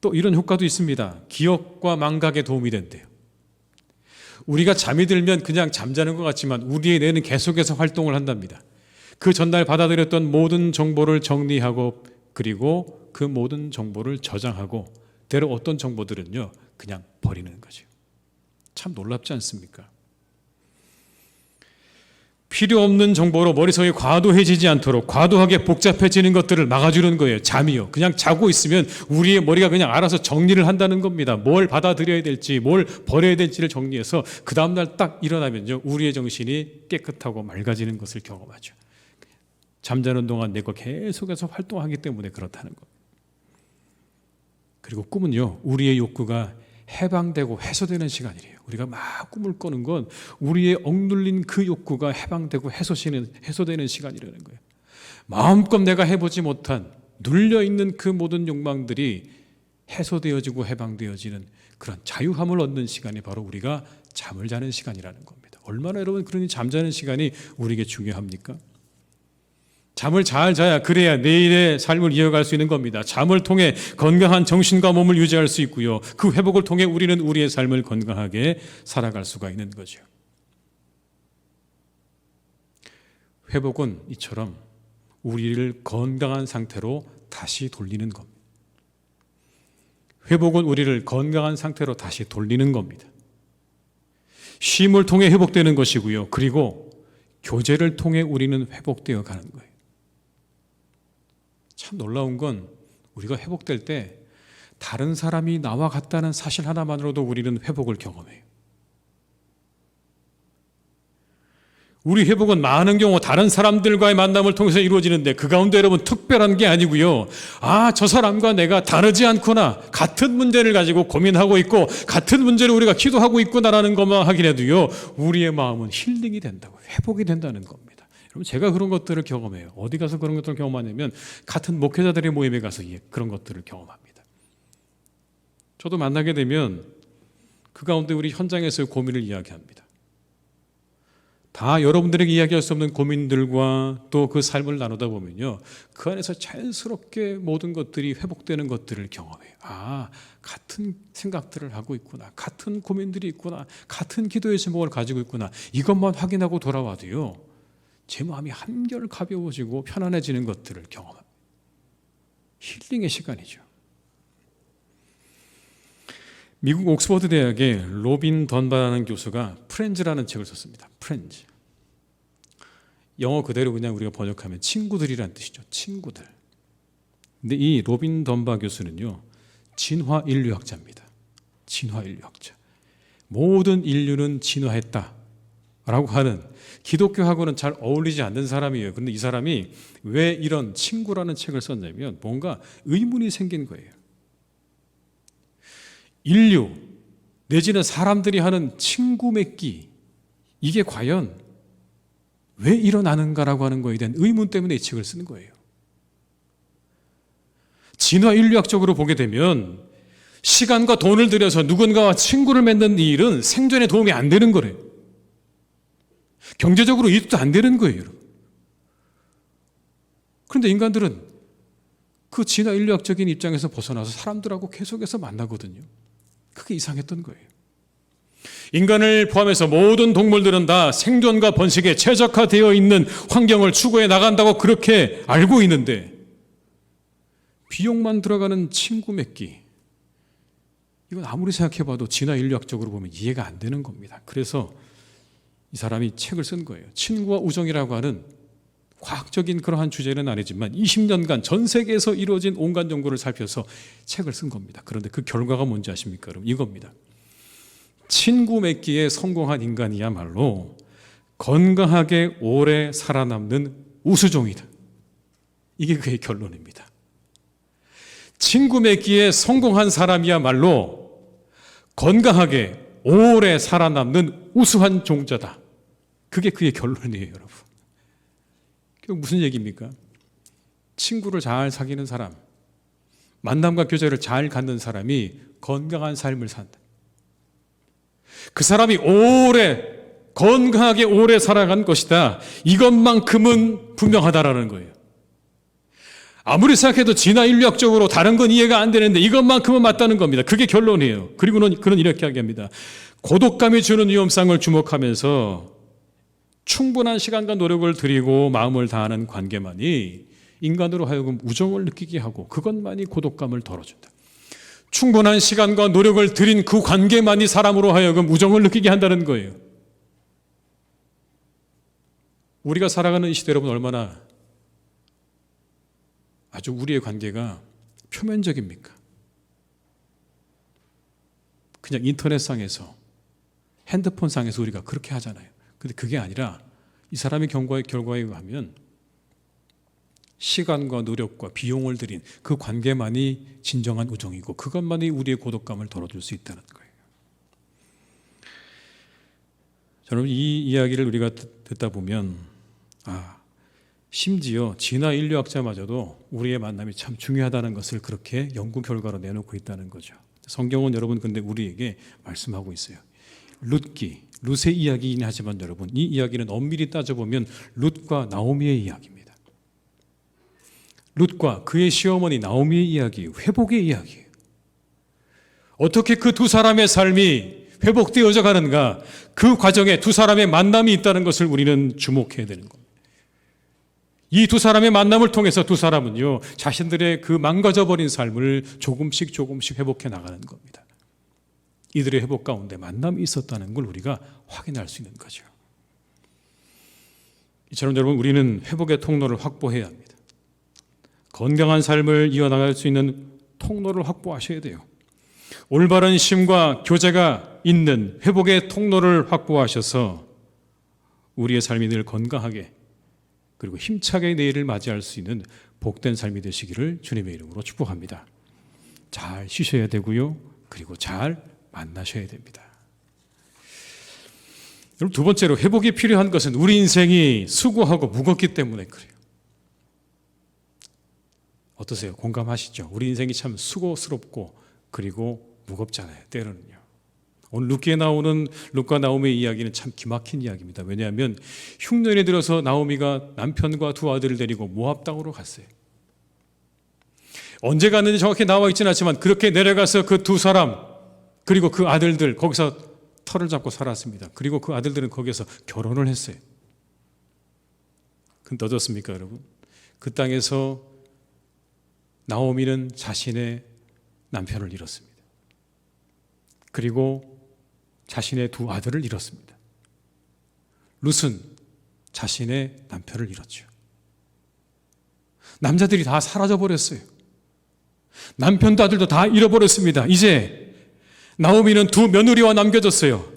또 이런 효과도 있습니다. 기억과 망각에 도움이 된대요. 우리가 잠이 들면 그냥 잠자는 것 같지만 우리의 뇌는 계속해서 활동을 한답니다. 그 전날 받아들였던 모든 정보를 정리하고 그리고 그 모든 정보를 저장하고 때로 어떤 정보들은요 그냥 버리는 거죠. 참 놀랍지 않습니까? 필요 없는 정보로 머릿속이 과도해지지 않도록 과도하게 복잡해지는 것들을 막아주는 거예요. 잠이요. 그냥 자고 있으면 우리의 머리가 그냥 알아서 정리를 한다는 겁니다. 뭘 받아들여야 될지 뭘 버려야 될지를 정리해서 그 다음날 딱 일어나면요 우리의 정신이 깨끗하고 맑아지는 것을 경험하죠. 잠자는 동안 내가 계속해서 활동하기 때문에 그렇다는 것. 그리고 꿈은요 우리의 욕구가 해방되고 해소되는 시간이래요. 우리가 막 꿈을 꿔는 건 우리의 억눌린 그 욕구가 해방되고 해소되는 시간이라는 거예요. 마음껏 내가 해보지 못한 눌려있는 그 모든 욕망들이 해소되어지고 해방되어지는 그런 자유함을 얻는 시간이 바로 우리가 잠을 자는 시간이라는 겁니다. 얼마나 여러분 그러니 잠자는 시간이 우리에게 중요합니까? 잠을 잘 자야 그래야 내일의 삶을 이어갈 수 있는 겁니다. 잠을 통해 건강한 정신과 몸을 유지할 수 있고요. 그 회복을 통해 우리는 우리의 삶을 건강하게 살아갈 수가 있는 거죠. 회복은 이처럼 우리를 건강한 상태로 다시 돌리는 겁니다. 회복은 우리를 건강한 상태로 다시 돌리는 겁니다. 쉼을 통해 회복되는 것이고요. 그리고 교제를 통해 우리는 회복되어 가는 거예요. 참 놀라운 건 우리가 회복될 때 다른 사람이 나와 같다는 사실 하나만으로도 우리는 회복을 경험해요. 우리 회복은 많은 경우 다른 사람들과의 만남을 통해서 이루어지는데 그 가운데 여러분 특별한 게 아니고요. 아, 저 사람과 내가 다르지 않구나. 같은 문제를 가지고 고민하고 있고 같은 문제를 우리가 기도하고 있구나라는 것만 하기라도요. 우리의 마음은 힐링이 된다고, 회복이 된다는 겁니다. 여러분 제가 그런 것들을 경험해요. 어디 가서 그런 것들을 경험하냐면 같은 목회자들의 모임에 가서 그런 것들을 경험합니다. 저도 만나게 되면 그 가운데 우리 현장에서의 고민을 이야기합니다. 다 여러분들에게 이야기할 수 없는 고민들과 또 그 삶을 나누다 보면요. 그 안에서 자연스럽게 모든 것들이 회복되는 것들을 경험해요. 아, 같은 생각들을 하고 있구나. 같은 고민들이 있구나. 같은 기도의 제목을 가지고 있구나. 이것만 확인하고 돌아와도요. 제 마음이 한결 가벼워지고 편안해지는 것들을 경험합니다. 힐링의 시간이죠. 미국 옥스퍼드 대학의 로빈 던바라는 교수가 프렌즈라는 책을 썼습니다. 프렌즈. 영어 그대로 그냥 우리가 번역하면 친구들이라는 뜻이죠. 친구들. 근데 이 로빈 던바 교수는요. 진화 인류학자입니다. 진화 인류학자. 모든 인류는 진화했다 라고 하는 기독교하고는 잘 어울리지 않는 사람이에요. 그런데 이 사람이 왜 이런 친구라는 책을 썼냐면 뭔가 의문이 생긴 거예요. 인류 내지는 사람들이 하는 친구 맺기 이게 과연 왜 일어나는가라고 하는 거에 대한 의문 때문에 이 책을 쓰는 거예요. 진화 인류학적으로 보게 되면 시간과 돈을 들여서 누군가와 친구를 맺는 이 일은 생존에 도움이 안 되는 거래요. 경제적으로 이득도 안 되는 거예요. 그런데 인간들은 그 진화 인류학적인 입장에서 벗어나서 사람들하고 계속해서 만나거든요. 그게 이상했던 거예요. 인간을 포함해서 모든 동물들은 다 생존과 번식에 최적화되어 있는 환경을 추구해 나간다고 그렇게 알고 있는데 비용만 들어가는 친구 맺기 이건 아무리 생각해봐도 진화 인류학적으로 보면 이해가 안 되는 겁니다. 그래서 이 사람이 책을 쓴 거예요. 친구와 우정이라고 하는 과학적인 그러한 주제는 아니지만 20년간 전 세계에서 이루어진 온갖 연구를 살펴서 책을 쓴 겁니다. 그런데 그 결과가 뭔지 아십니까? 여러분 이겁니다. 친구 맺기에 성공한 인간이야말로 건강하게 오래 살아남는 우수종이다. 이게 그의 결론입니다. 친구 맺기에 성공한 사람이야말로 건강하게 오래 살아남는 우수한 종자다. 그게 그의 결론이에요, 여러분. 그게 무슨 얘기입니까? 친구를 잘 사귀는 사람, 만남과 교제를 잘 갖는 사람이 건강한 삶을 산다. 그 사람이 건강하게 오래 살아간 것이다. 이것만큼은 분명하다라는 거예요. 아무리 생각해도 진화 인류학적으로 다른 건 이해가 안 되는데 이것만큼은 맞다는 겁니다. 그게 결론이에요. 그리고는 그는 이렇게 이야기합니다. 고독감이 주는 위험성을 주목하면서 충분한 시간과 노력을 들이고 마음을 다하는 관계만이 인간으로 하여금 우정을 느끼게 하고 그것만이 고독감을 덜어준다. 충분한 시간과 노력을 들인 그 관계만이 사람으로 하여금 우정을 느끼게 한다는 거예요. 우리가 살아가는 이 시대 여러분 얼마나 아주 우리의 관계가 표면적입니까? 그냥 인터넷상에서 핸드폰상에서 우리가 그렇게 하잖아요. 근데 그게 아니라 이 사람의 결과에 의하면 시간과 노력과 비용을 들인 그 관계만이 진정한 우정이고 그것만이 우리의 고독감을 덜어줄 수 있다는 거예요. 여러분, 이 이야기를 우리가 듣다 보면 심지어 진화 인류학자마저도 우리의 만남이 참 중요하다는 것을 그렇게 연구 결과로 내놓고 있다는 거죠. 성경은 여러분 근데 우리에게 말씀하고 있어요. 룻의 이야기이긴 하지만 여러분, 이 이야기는 엄밀히 따져보면 룻과 나오미의 이야기입니다. 룻과 그의 시어머니 나오미의 이야기, 회복의 이야기예요. 어떻게 그 두 사람의 삶이 회복되어져 가는가, 그 과정에 두 사람의 만남이 있다는 것을 우리는 주목해야 되는 겁니다. 이 두 사람의 만남을 통해서 두 사람은요, 자신들의 그 망가져버린 삶을 조금씩 회복해 나가는 겁니다. 이들의 회복 가운데 만남이 있었다는 걸 우리가 확인할 수 있는 거죠. 이처럼 여러분, 우리는 회복의 통로를 확보해야 합니다. 건강한 삶을 이어나갈 수 있는 통로를 확보하셔야 돼요. 올바른 쉼과 교제가 있는 회복의 통로를 확보하셔서 우리의 삶이 늘 건강하게 그리고 힘차게 내일을 맞이할 수 있는 복된 삶이 되시기를 주님의 이름으로 축복합니다. 잘 쉬셔야 되고요. 그리고 잘 만나셔야 됩니다. 여러분, 두 번째로 회복이 필요한 것은 우리 인생이 수고하고 무겁기 때문에 그래요. 어떠세요? 공감하시죠? 우리 인생이 참 수고스럽고 그리고 무겁잖아요. 때로는요. 오늘 룻기에 나오는 룻과 나오미의 이야기는 참 기막힌 이야기입니다. 왜냐하면 흉년에 들어서 나오미가 남편과 두 아들을 데리고 모압 땅으로 갔어요. 언제 갔는지 정확히 나와 있지는 않지만 그렇게 내려가서 그 두 사람 그리고 그 아들들 거기서 터를 잡고 살았습니다. 그리고 그 아들들은 거기서 결혼을 했어요. 근데 어떻습니까, 여러분? 그 땅에서 나오미는 자신의 남편을 잃었습니다. 그리고 자신의 두 아들을 잃었습니다. 룻은 자신의 남편을 잃었죠. 남자들이 다 사라져버렸어요. 남편도 아들도 다 잃어버렸습니다. 이제 나오미는 두 며느리와 남겨졌어요.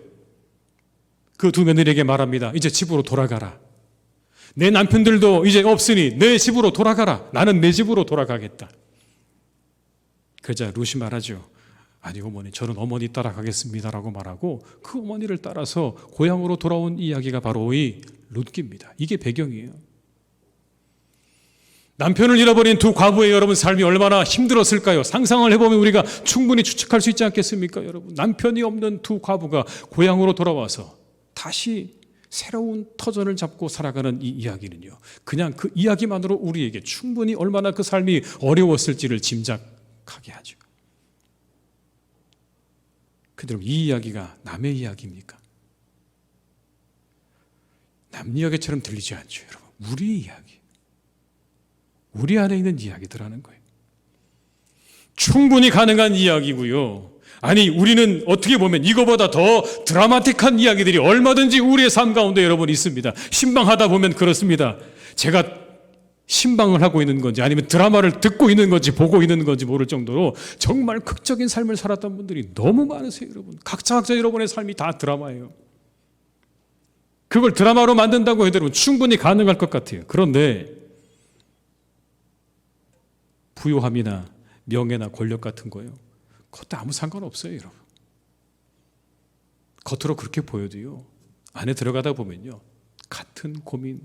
그 두 며느리에게 말합니다. 이제 집으로 돌아가라. 내 남편들도 이제 없으니 내 집으로 돌아가라. 나는 내 집으로 돌아가겠다. 그러자 룻이 말하죠. 아니 어머니, 저는 어머니 따라가겠습니다라고 말하고 그 어머니를 따라서 고향으로 돌아온 이야기가 바로 이 룻기입니다. 이게 배경이에요. 남편을 잃어버린 두 과부의 여러분 삶이 얼마나 힘들었을까요? 상상을 해보면 우리가 충분히 추측할 수 있지 않겠습니까, 여러분? 남편이 없는 두 과부가 고향으로 돌아와서 다시 새로운 터전을 잡고 살아가는 이 이야기는요, 그냥 그 이야기만으로 우리에게 충분히 얼마나 그 삶이 어려웠을지를 짐작하게 하죠. 그대로 이 이야기가 남의 이야기입니까? 남 이야기처럼 들리지 않죠, 여러분. 우리 이야기, 우리 안에 있는 이야기들하는 거예요. 충분히 가능한 이야기고요. 아니, 우리는 어떻게 보면 이거보다 더 드라마틱한 이야기들이 얼마든지 우리의 삶 가운데 여러분 있습니다. 신방하다 보면 그렇습니다. 제가 신방을 하고 있는 건지 아니면 드라마를 듣고 있는 건지 보고 있는 건지 모를 정도로 정말 극적인 삶을 살았던 분들이 너무 많으세요, 여러분. 각자 여러분의 삶이 다 드라마예요. 그걸 드라마로 만든다고 해도 충분히 가능할 것 같아요. 그런데 부요함이나 명예나 권력 같은 거예요, 그것도 아무 상관없어요, 여러분. 겉으로 그렇게 보여도요, 안에 들어가다 보면요, 같은 고민,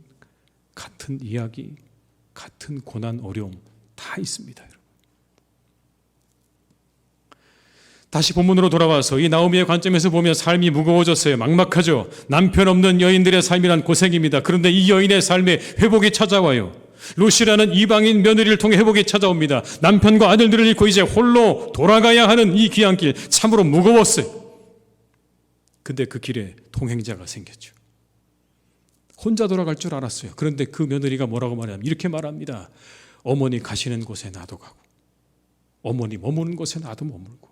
같은 이야기, 같은 고난, 어려움 다 있습니다, 여러분. 다시 본문으로 돌아와서 이 나오미의 관점에서 보면 삶이 무거워졌어요. 막막하죠. 남편 없는 여인들의 삶이란 고생입니다. 그런데 이 여인의 삶에 회복이 찾아와요. 룻이라는 이방인 며느리를 통해 회복이 찾아옵니다. 남편과 아들들을 잃고 이제 홀로 돌아가야 하는 이 귀한 길, 참으로 무거웠어요. 근데 그 길에 동행자가 생겼죠. 혼자 돌아갈 줄 알았어요. 그런데 그 며느리가 뭐라고 말하냐면 이렇게 말합니다. 어머니 가시는 곳에 나도 가고, 어머니 머무는 곳에 나도 머물고,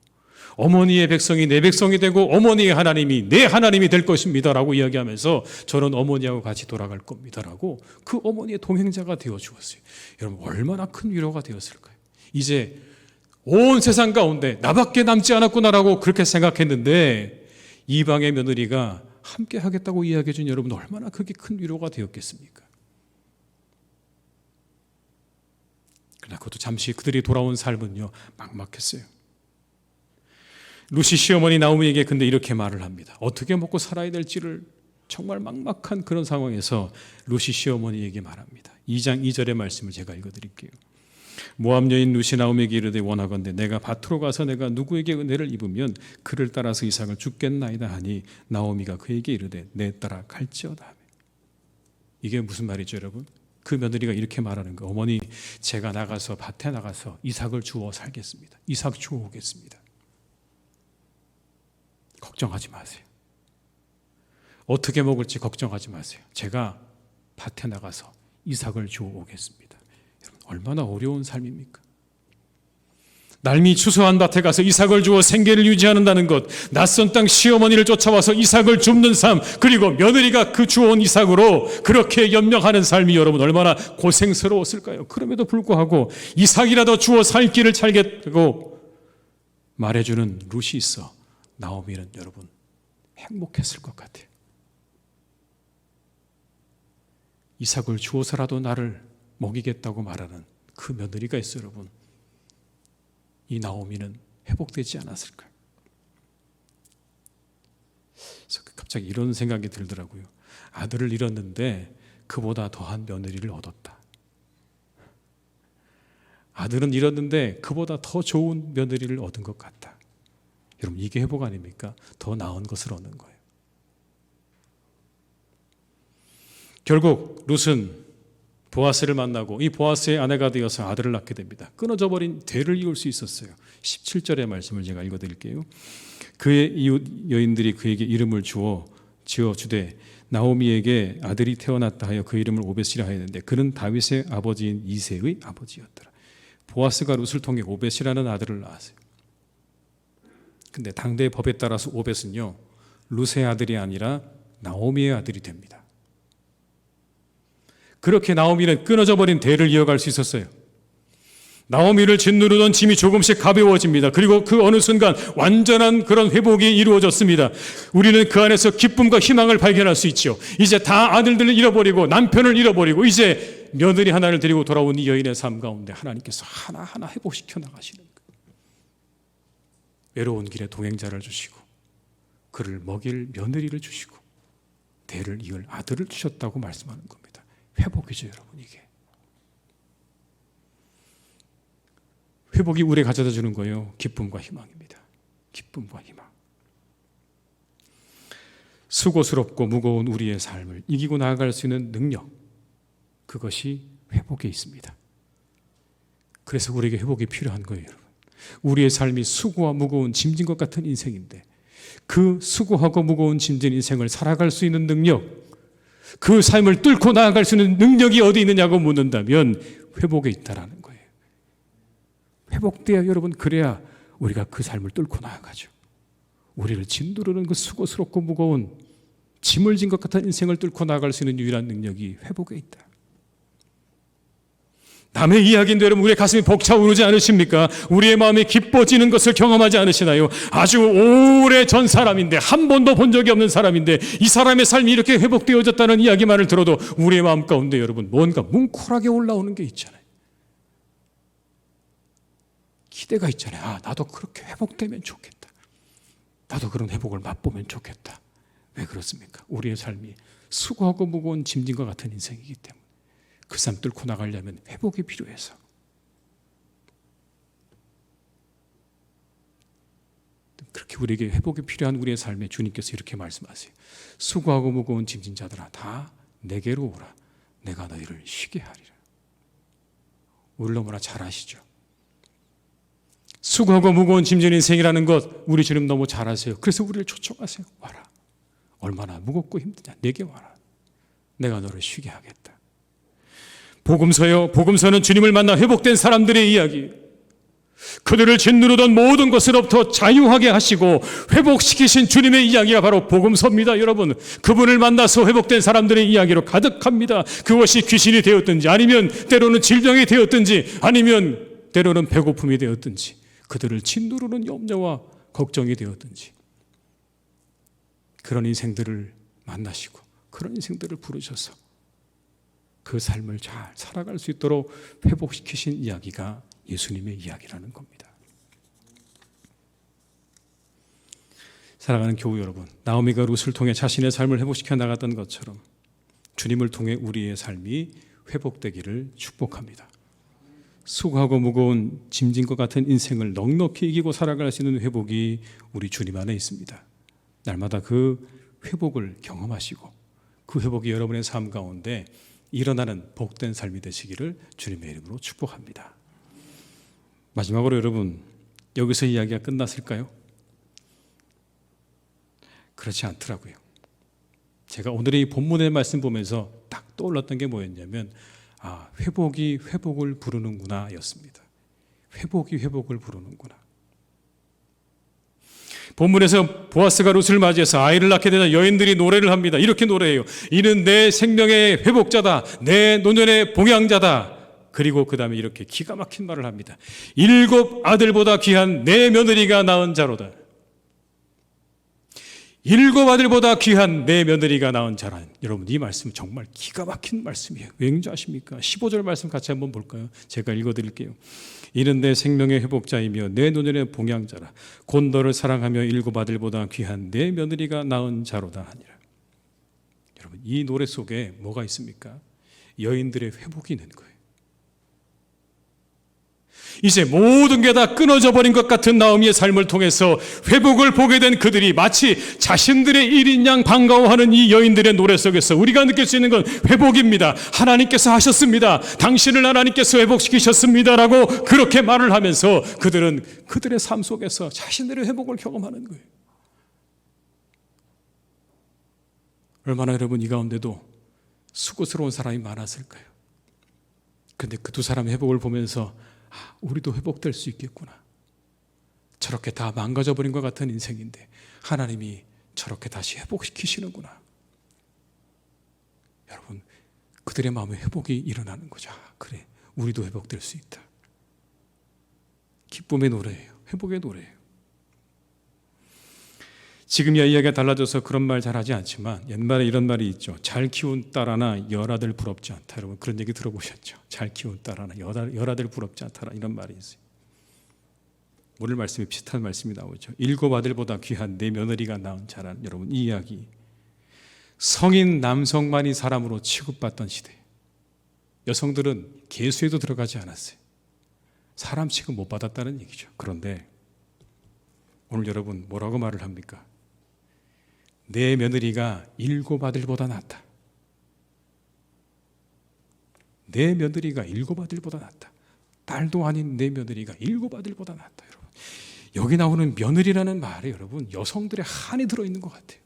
어머니의 백성이 내 백성이 되고 어머니의 하나님이 내 하나님이 될 것입니다 라고 이야기하면서 저는 어머니하고 같이 돌아갈 겁니다 라고 그 어머니의 동행자가 되어 주었어요. 여러분, 얼마나 큰 위로가 되었을까요? 이제 온 세상 가운데 나밖에 남지 않았구나라고 그렇게 생각했는데 이방의 며느리가 함께 하겠다고 이야기해 준 여러분, 얼마나 그게 큰 위로가 되었겠습니까? 그러나 그것도 잠시 그들이 돌아온 삶은요 막막했어요. 루시 시어머니 나오미에게 근데 이렇게 말을 합니다. 어떻게 먹고 살아야 될지를 정말 막막한 그런 상황에서 루시 시어머니에게 말합니다. 2장 2절의 말씀을 제가 읽어드릴게요. 모압 여인 루시 나오미에게 이르되 원하건대 내가 밭으로 가서 내가 누구에게 은혜를 입으면 그를 따라서 이삭을 죽겠나이다 하니 나오미가 그에게 이르되 내 따라 갈지어다 하며. 이게 무슨 말이죠 여러분? 그 며느리가 이렇게 말하는 거. 어머니 제가 나가서 밭에 나가서 이삭을 주워 살겠습니다. 이삭 주워 오겠습니다. 걱정하지 마세요. 어떻게 먹을지 걱정하지 마세요. 제가 밭에 나가서 이삭을 주워 오겠습니다. 여러분 얼마나 어려운 삶입니까? 날미 추수한 밭에 가서 이삭을 주어 생계를 유지한다는 것, 낯선 땅 시어머니를 쫓아와서 이삭을 줍는 삶, 그리고 며느리가 그 주워온 이삭으로 그렇게 연명하는 삶이 여러분 얼마나 고생스러웠을까요? 그럼에도 불구하고 이삭이라도 주워 살 길을 찾겠다고 말해주는 룻이 있어 나오미는 여러분 행복했을 것 같아요. 이삭을 주어서라도 나를 먹이겠다고 말하는 그 며느리가 있어요 여러분. 이 나오미는 회복되지 않았을까요? 그래서 갑자기 이런 생각이 들더라고요. 아들을 잃었는데 그보다 더한 며느리를 얻었다. 아들은 잃었는데 그보다 더 좋은 며느리를 얻은 것 같다. 여러분 이게 회복 아닙니까? 더 나은 것을 얻는 거예요. 결국 룻은 보아스를 만나고 이 보아스의 아내가 되어서 아들을 낳게 됩니다. 끊어져 버린 대를 이을 수 있었어요. 17절의 말씀을 제가 읽어드릴게요. 그의 이웃 여인들이 그에게 이름을 지어 주되 나오미에게 아들이 태어났다 하여 그 이름을 오벳이라 하였는데 그는 다윗의 아버지인 이새의 아버지였더라. 보아스가 룻을 통해 오벳이라는 아들을 낳았어요. 근데 당대의 법에 따라서 오벳은요 룻의 아들이 아니라 나오미의 아들이 됩니다. 그렇게 나오미는 끊어져 버린 대를 이어갈 수 있었어요. 나오미를 짓누르던 짐이 조금씩 가벼워집니다. 그리고 그 어느 순간 완전한 그런 회복이 이루어졌습니다. 우리는 그 안에서 기쁨과 희망을 발견할 수 있죠. 이제 다 아들들을 잃어버리고 남편을 잃어버리고 이제 며느리 하나를 데리고 돌아온 이 여인의 삶 가운데 하나님께서 하나하나 회복시켜 나가시는 거예요. 외로운 길에 동행자를 주시고 그를 먹일 며느리를 주시고 대를 이을 아들을 주셨다고 말씀하는 겁니다. 회복이죠 여러분. 이게 회복이 우리에 가져다 주는 거예요. 기쁨과 희망입니다. 기쁨과 희망. 수고스럽고 무거운 우리의 삶을 이기고 나아갈 수 있는 능력, 그것이 회복에 있습니다. 그래서 우리에게 회복이 필요한 거예요 여러분. 우리의 삶이 수고와 무거운 짐진 것 같은 인생인데 그 수고하고 무거운 짐진 인생을 살아갈 수 있는 능력, 그 삶을 뚫고 나아갈 수 있는 능력이 어디 있느냐고 묻는다면 회복에 있다라는 거예요. 회복돼야 여러분 그래야 우리가 그 삶을 뚫고 나아가죠. 우리를 짓누르는 그 수고스럽고 무거운 짐을 진 것 같은 인생을 뚫고 나아갈 수 있는 유일한 능력이 회복에 있다. 남의 이야기인데 여러분 우리의 가슴이 벅차오르지 않으십니까? 우리의 마음이 기뻐지는 것을 경험하지 않으시나요? 아주 오래전 사람인데 한 번도 본 적이 없는 사람인데 이 사람의 삶이 이렇게 회복되어졌다는 이야기만을 들어도 우리의 마음 가운데 여러분 뭔가 뭉클하게 올라오는 게 있잖아요. 기대가 있잖아요. 아, 나도 그렇게 회복되면 좋겠다. 나도 그런 회복을 맛보면 좋겠다. 왜 그렇습니까? 우리의 삶이 수고하고 무거운 짐진과 같은 인생이기 때문에 그 삶 뚫고 나가려면 회복이 필요해서. 그렇게 우리에게 회복이 필요한 우리의 삶에 주님께서 이렇게 말씀하세요. 수고하고 무거운 짐진 자들아 다 내게로 오라. 내가 너희를 쉬게 하리라. 우리를 너무나 잘 아시죠? 수고하고 무거운 짐진 인생이라는 것 우리 주님 너무 잘 아세요. 그래서 우리를 초청하세요. 와라. 얼마나 무겁고 힘드냐. 내게 와라. 내가 너를 쉬게 하겠다. 복음서요. 복음서는 주님을 만나 회복된 사람들의 이야기. 그들을 짓누르던 모든 것으로부터 자유하게 하시고 회복시키신 주님의 이야기가 바로 복음서입니다. 여러분, 그분을 만나서 회복된 사람들의 이야기로 가득합니다. 그것이 귀신이 되었든지 아니면 때로는 질병이 되었든지 아니면 때로는 배고픔이 되었든지 그들을 짓누르는 염려와 걱정이 되었든지 그런 인생들을 만나시고 그런 인생들을 부르셔서 그 삶을 잘 살아갈 수 있도록 회복시키신 이야기가 예수님의 이야기라는 겁니다. 사랑하는 교우 여러분, 나오미가 룻을 통해 자신의 삶을 회복시켜 나갔던 것처럼 주님을 통해 우리의 삶이 회복되기를 축복합니다. 수고하고 무거운 짐진 것 같은 인생을 넉넉히 이기고 살아갈 수 있는 회복이 우리 주님 안에 있습니다. 날마다 그 회복을 경험하시고 그 회복이 여러분의 삶 가운데 일어나는 복된 삶이 되시기를 주님의 이름으로 축복합니다. 마지막으로 여러분, 여기서 이야기가 끝났을까요? 그렇지 않더라고요. 제가 오늘의 이 본문의 말씀 보면서 딱 떠올랐던 게 뭐였냐면 회복이 회복을 부르는구나 였습니다. 회복이 회복을 부르는구나. 본문에서 보아스가 룻을 맞이해서 아이를 낳게 되자 여인들이 노래를 합니다. 이렇게 노래해요. 이는 내 생명의 회복자다. 내 노년의 봉양자다. 그리고 그 다음에 이렇게 기가 막힌 말을 합니다. 7 아들보다 귀한 내 며느리가 낳은 자로다. 7 아들보다 귀한 내 며느리가 낳은 자라. 여러분, 이 말씀 정말 기가 막힌 말씀이에요. 왠지 아십니까? 15절 말씀 같이 한번 볼까요? 제가 읽어드릴게요. 이는 내 생명의 회복자이며 내 노년의 봉양자라. 곧 너를 사랑하며 7 아들보다 귀한 내 며느리가 낳은 자로다 하니라. 여러분, 이 노래 속에 뭐가 있습니까? 여인들의 회복이 있는 거예요. 이제 모든 게 다 끊어져 버린 것 같은 나오미의 삶을 통해서 회복을 보게 된 그들이 마치 자신들의 1인 양 반가워하는 이 여인들의 노래 속에서 우리가 느낄 수 있는 건 회복입니다. 하나님께서 하셨습니다. 당신을 하나님께서 회복시키셨습니다라고 그렇게 말을 하면서 그들은 그들의 삶 속에서 자신들의 회복을 경험하는 거예요. 얼마나 여러분 이 가운데도 수고스러운 사람이 많았을까요? 그런데 그 두 사람의 회복을 보면서 우리도 회복될 수 있겠구나. 저렇게 다 망가져버린 것 같은 인생인데 하나님이 저렇게 다시 회복시키시는구나. 여러분, 그들의 마음에 회복이 일어나는 거죠. 그래, 우리도 회복될 수 있다. 기쁨의 노래예요. 회복의 노래예요. 지금 이야기가 달라져서 그런 말 잘하지 않지만 옛말에 이런 말이 있죠. 잘 키운 딸 하나 열아들 부럽지 않다. 여러분 그런 얘기 들어보셨죠? 잘 키운 딸 하나 열아들 부럽지 않다. 이런 말이 있어요. 오늘 말씀에 비슷한 말씀이 나오죠. 7 아들보다 귀한 내 며느리가 낳은 자란. 여러분 이 이야기, 성인 남성만이 사람으로 취급받던 시대, 여성들은 계수에도 들어가지 않았어요. 사람 취급 못 받았다는 얘기죠. 그런데 오늘 여러분 뭐라고 말을 합니까? 내 며느리가 7 아들보다 낫다. 내 며느리가 7 아들보다 낫다. 딸도 아닌 내 며느리가 7 아들보다 낫다. 여러분, 여기 나오는 며느리라는 말에 여러분 여성들의 한이 들어있는 것 같아요.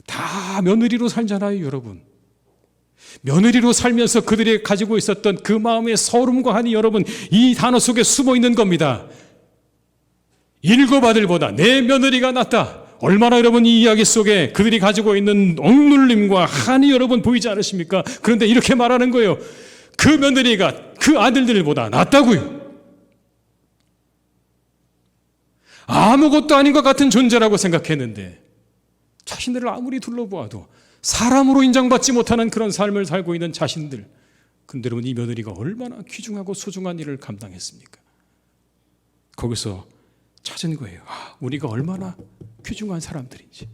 다 며느리로 살잖아요. 여러분, 며느리로 살면서 그들이 가지고 있었던 그 마음의 서름과 한이 여러분 이 단어 속에 숨어 있는 겁니다. 7 아들보다 내 며느리가 낫다. 얼마나 여러분 이 이야기 속에 그들이 가지고 있는 억눌림과 한이 여러분 보이지 않으십니까? 그런데 이렇게 말하는 거예요. 그 며느리가 그 아들들보다 낫다고요. 아무것도 아닌 것 같은 존재라고 생각했는데 자신들을 아무리 둘러보아도 사람으로 인정받지 못하는 그런 삶을 살고 있는 자신들. 근데 여러분 이 며느리가 얼마나 귀중하고 소중한 일을 감당했습니까? 거기서 찾은 거예요. 우리가 얼마나 귀중한 사람들인지,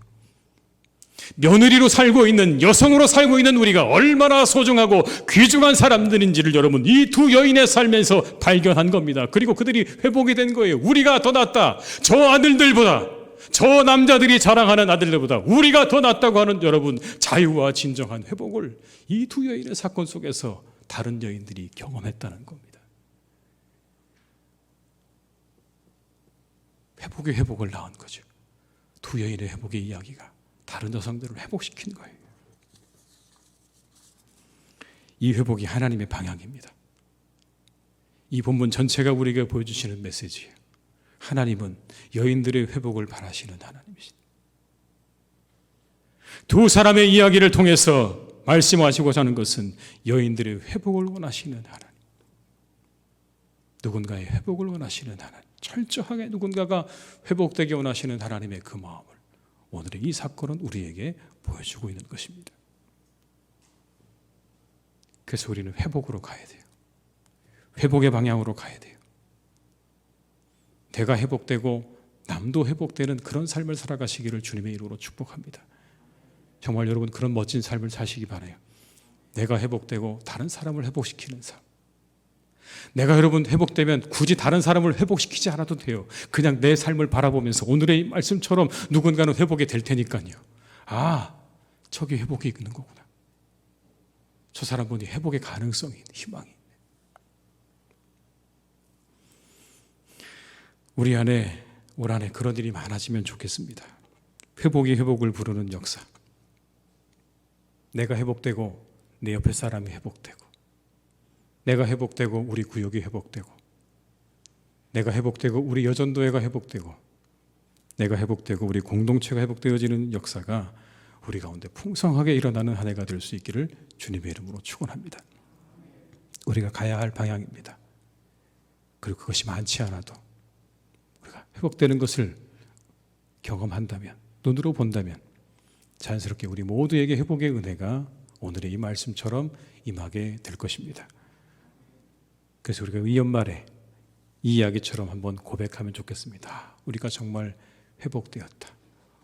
며느리로 살고 있는, 여성으로 살고 있는 우리가 얼마나 소중하고 귀중한 사람들인지를 여러분 이 두 여인의 삶에서 발견한 겁니다. 그리고 그들이 회복이 된 거예요. 우리가 더 낫다. 저 아들들보다, 저 남자들이 자랑하는 아들들보다 우리가 더 낫다고 하는 여러분 자유와 진정한 회복을 이 두 여인의 사건 속에서 다른 여인들이 경험했다는 겁니다. 회복의 회복을 낳은 거죠. 두 여인의 회복의 이야기가 다른 여성들을 회복시킨 거예요. 이 회복이 하나님의 방향입니다. 이 본문 전체가 우리에게 보여주시는 메시지예요. 하나님은 여인들의 회복을 바라시는 하나님이십니다. 두 사람의 이야기를 통해서 말씀하시고자 하는 것은 여인들의 회복을 원하시는 하나님, 누군가의 회복을 원하시는 하나님, 철저하게 누군가가 회복되게 원하시는 하나님의 그 마음을 오늘의 이 사건은 우리에게 보여주고 있는 것입니다. 그래서 우리는 회복으로 가야 돼요. 회복의 방향으로 가야 돼요. 내가 회복되고 남도 회복되는 그런 삶을 살아가시기를 주님의 이름으로 축복합니다. 정말 여러분 그런 멋진 삶을 사시기 바라요. 내가 회복되고 다른 사람을 회복시키는 삶. 내가 여러분 회복되면 굳이 다른 사람을 회복시키지 않아도 돼요. 그냥 내 삶을 바라보면서 오늘의 이 말씀처럼 누군가는 회복이 될 테니까요. 아, 저기 회복이 있는 거구나. 저 사람분이 회복의 가능성이 있는, 희망이 있네. 우리 안에 올 한해 그런 일이 많아지면 좋겠습니다. 회복이 회복을 부르는 역사. 내가 회복되고 내 옆에 사람이 회복되고, 내가 회복되고 우리 구역이 회복되고, 내가 회복되고 우리 여전도회가 회복되고, 내가 회복되고 우리 공동체가 회복되어지는 역사가 우리 가운데 풍성하게 일어나는 한 해가 될 수 있기를 주님의 이름으로 축원합니다. 우리가 가야 할 방향입니다. 그리고 그것이 많지 않아도 우리가 회복되는 것을 경험한다면, 눈으로 본다면 자연스럽게 우리 모두에게 회복의 은혜가 오늘의 이 말씀처럼 임하게 될 것입니다. 그래서 우리가 이 연말에 이 이야기처럼 한번 고백하면 좋겠습니다. 우리가 정말 회복되었다.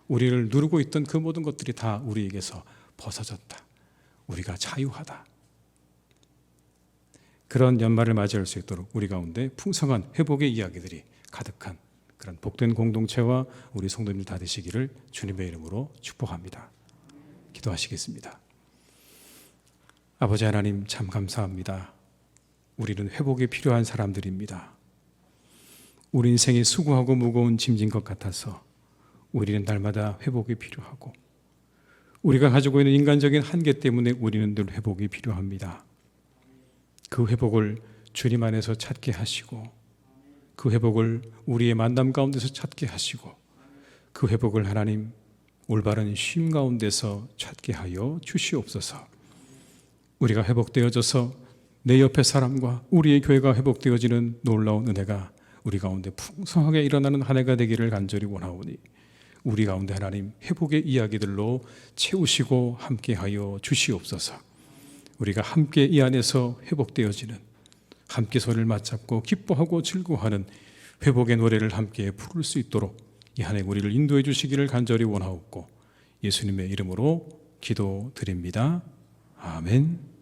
우리를 누르고 있던 그 모든 것들이 다 우리에게서 벗어졌다. 우리가 자유하다. 그런 연말을 맞이할 수 있도록 우리 가운데 풍성한 회복의 이야기들이 가득한 그런 복된 공동체와 우리 성도님들 다 되시기를 주님의 이름으로 축복합니다. 기도하시겠습니다. 아버지 하나님 참 감사합니다. 우리는 회복이 필요한 사람들입니다. 우리 인생이 수고하고 무거운 짐진 것 같아서 우리는 날마다 회복이 필요하고, 우리가 가지고 있는 인간적인 한계 때문에 우리는 늘 회복이 필요합니다. 그 회복을 주님 안에서 찾게 하시고, 그 회복을 우리의 만남 가운데서 찾게 하시고, 그 회복을 하나님 올바른 쉼 가운데서 찾게 하여 주시옵소서. 우리가 회복되어져서 내 옆에 사람과 우리의 교회가 회복되어지는 놀라운 은혜가 우리 가운데 풍성하게 일어나는 한 해가 되기를 간절히 원하오니, 우리 가운데 하나님 회복의 이야기들로 채우시고 함께하여 주시옵소서. 우리가 함께 이 안에서 회복되어지는, 함께 손을 맞잡고 기뻐하고 즐거워하는 회복의 노래를 함께 부를 수 있도록 이 한 해 우리를 인도해 주시기를 간절히 원하옵고, 예수님의 이름으로 기도드립니다. 아멘.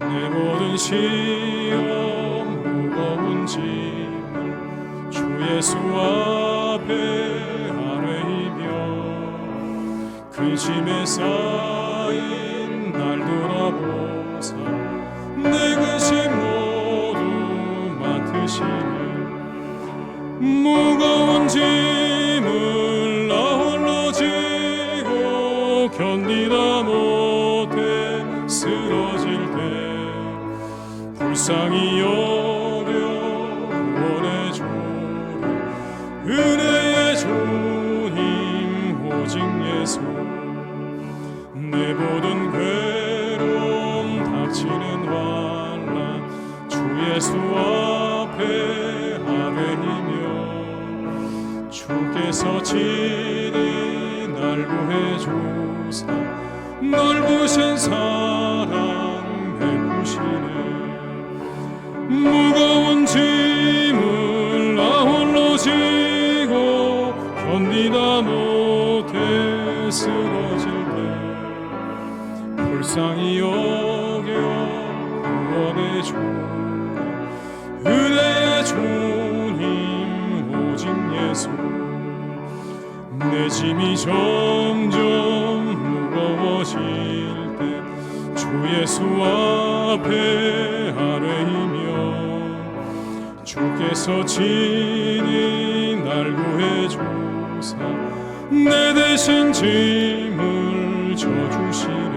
내 모든 시험 무거운 짐을 주 예수 앞에 아뢰이며, 그 짐에 쌓인 날 돌아보사 내 근심 모두 맡으시니, 무거운 짐을 나 홀로 지고 견디다 못해 쓰러질 때 불쌍히 여겨 구원의 주를, 은혜의 주님 오직 예수. 내 모든 괴로움 닥치는 환난 주 예수 앞에 아뢰이며, 주께서 친히 날 구해 주사 넓으신 사랑 베푸시네. 무거운 짐을 나 홀로 지고 견디다 못해 쓰러질 때 불쌍히 여겨 구원의 주, 은혜의 주님 오직 예수. 내 짐이 점점 무거워질 때 주 예수 앞에 아뢰이며, 주께서 친히 날 구해 주사 내 대신 짐을 져주시네.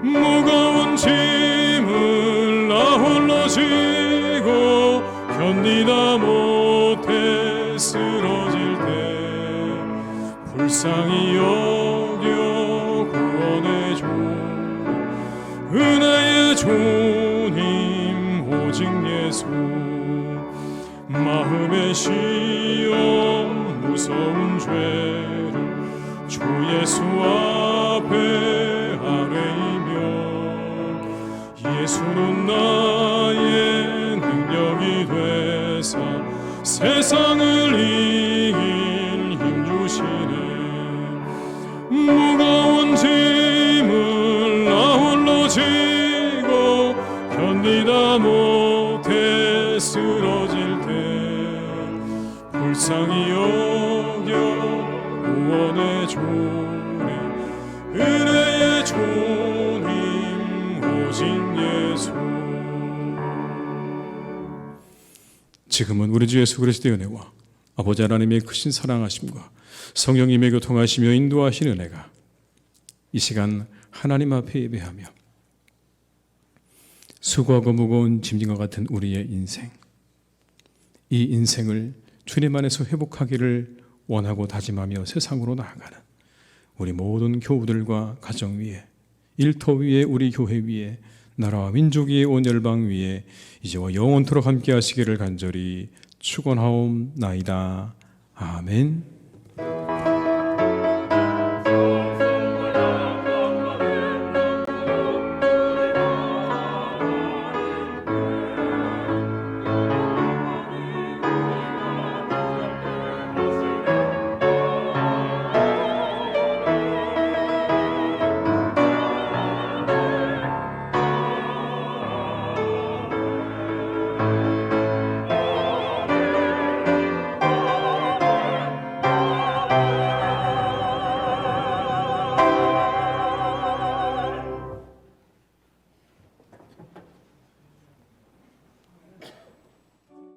무거운 짐을 나 홀로 지고 견디다 못해 쓰러질 때 불쌍히 여겨 구원의 주, 은혜의 주님 오직 예수. 시험 무서운 죄를 주 예수 앞에 아뢰이며 예수는 나의 능력이 되사 세상을 이길 힘 주시네. 무거운 짐을 나 홀로 지고 견디다 못해 쓰러질 때 불쌍히 여겨 구원의 조례 은혜의 존힘 오직 예수. 지금은 우리 주 예수 그리스도의 은혜와 아버지 하나님의 크신 사랑하심과 성령님의 교통하시며 인도하시는 은혜가 이 시간 하나님 앞에 예배하며 수고하고 무거운 짐진과 같은 우리의 인생, 이 인생을 주님 안에서 회복하기를 원하고 다짐하며 세상으로 나아가는 우리 모든 교우들과 가정 위에, 일터 위에, 우리 교회 위에, 나라와 민족 위에, 온 열방 위에 이제와 영원토록 함께 하시기를 간절히 축원하옵나이다. 아멘.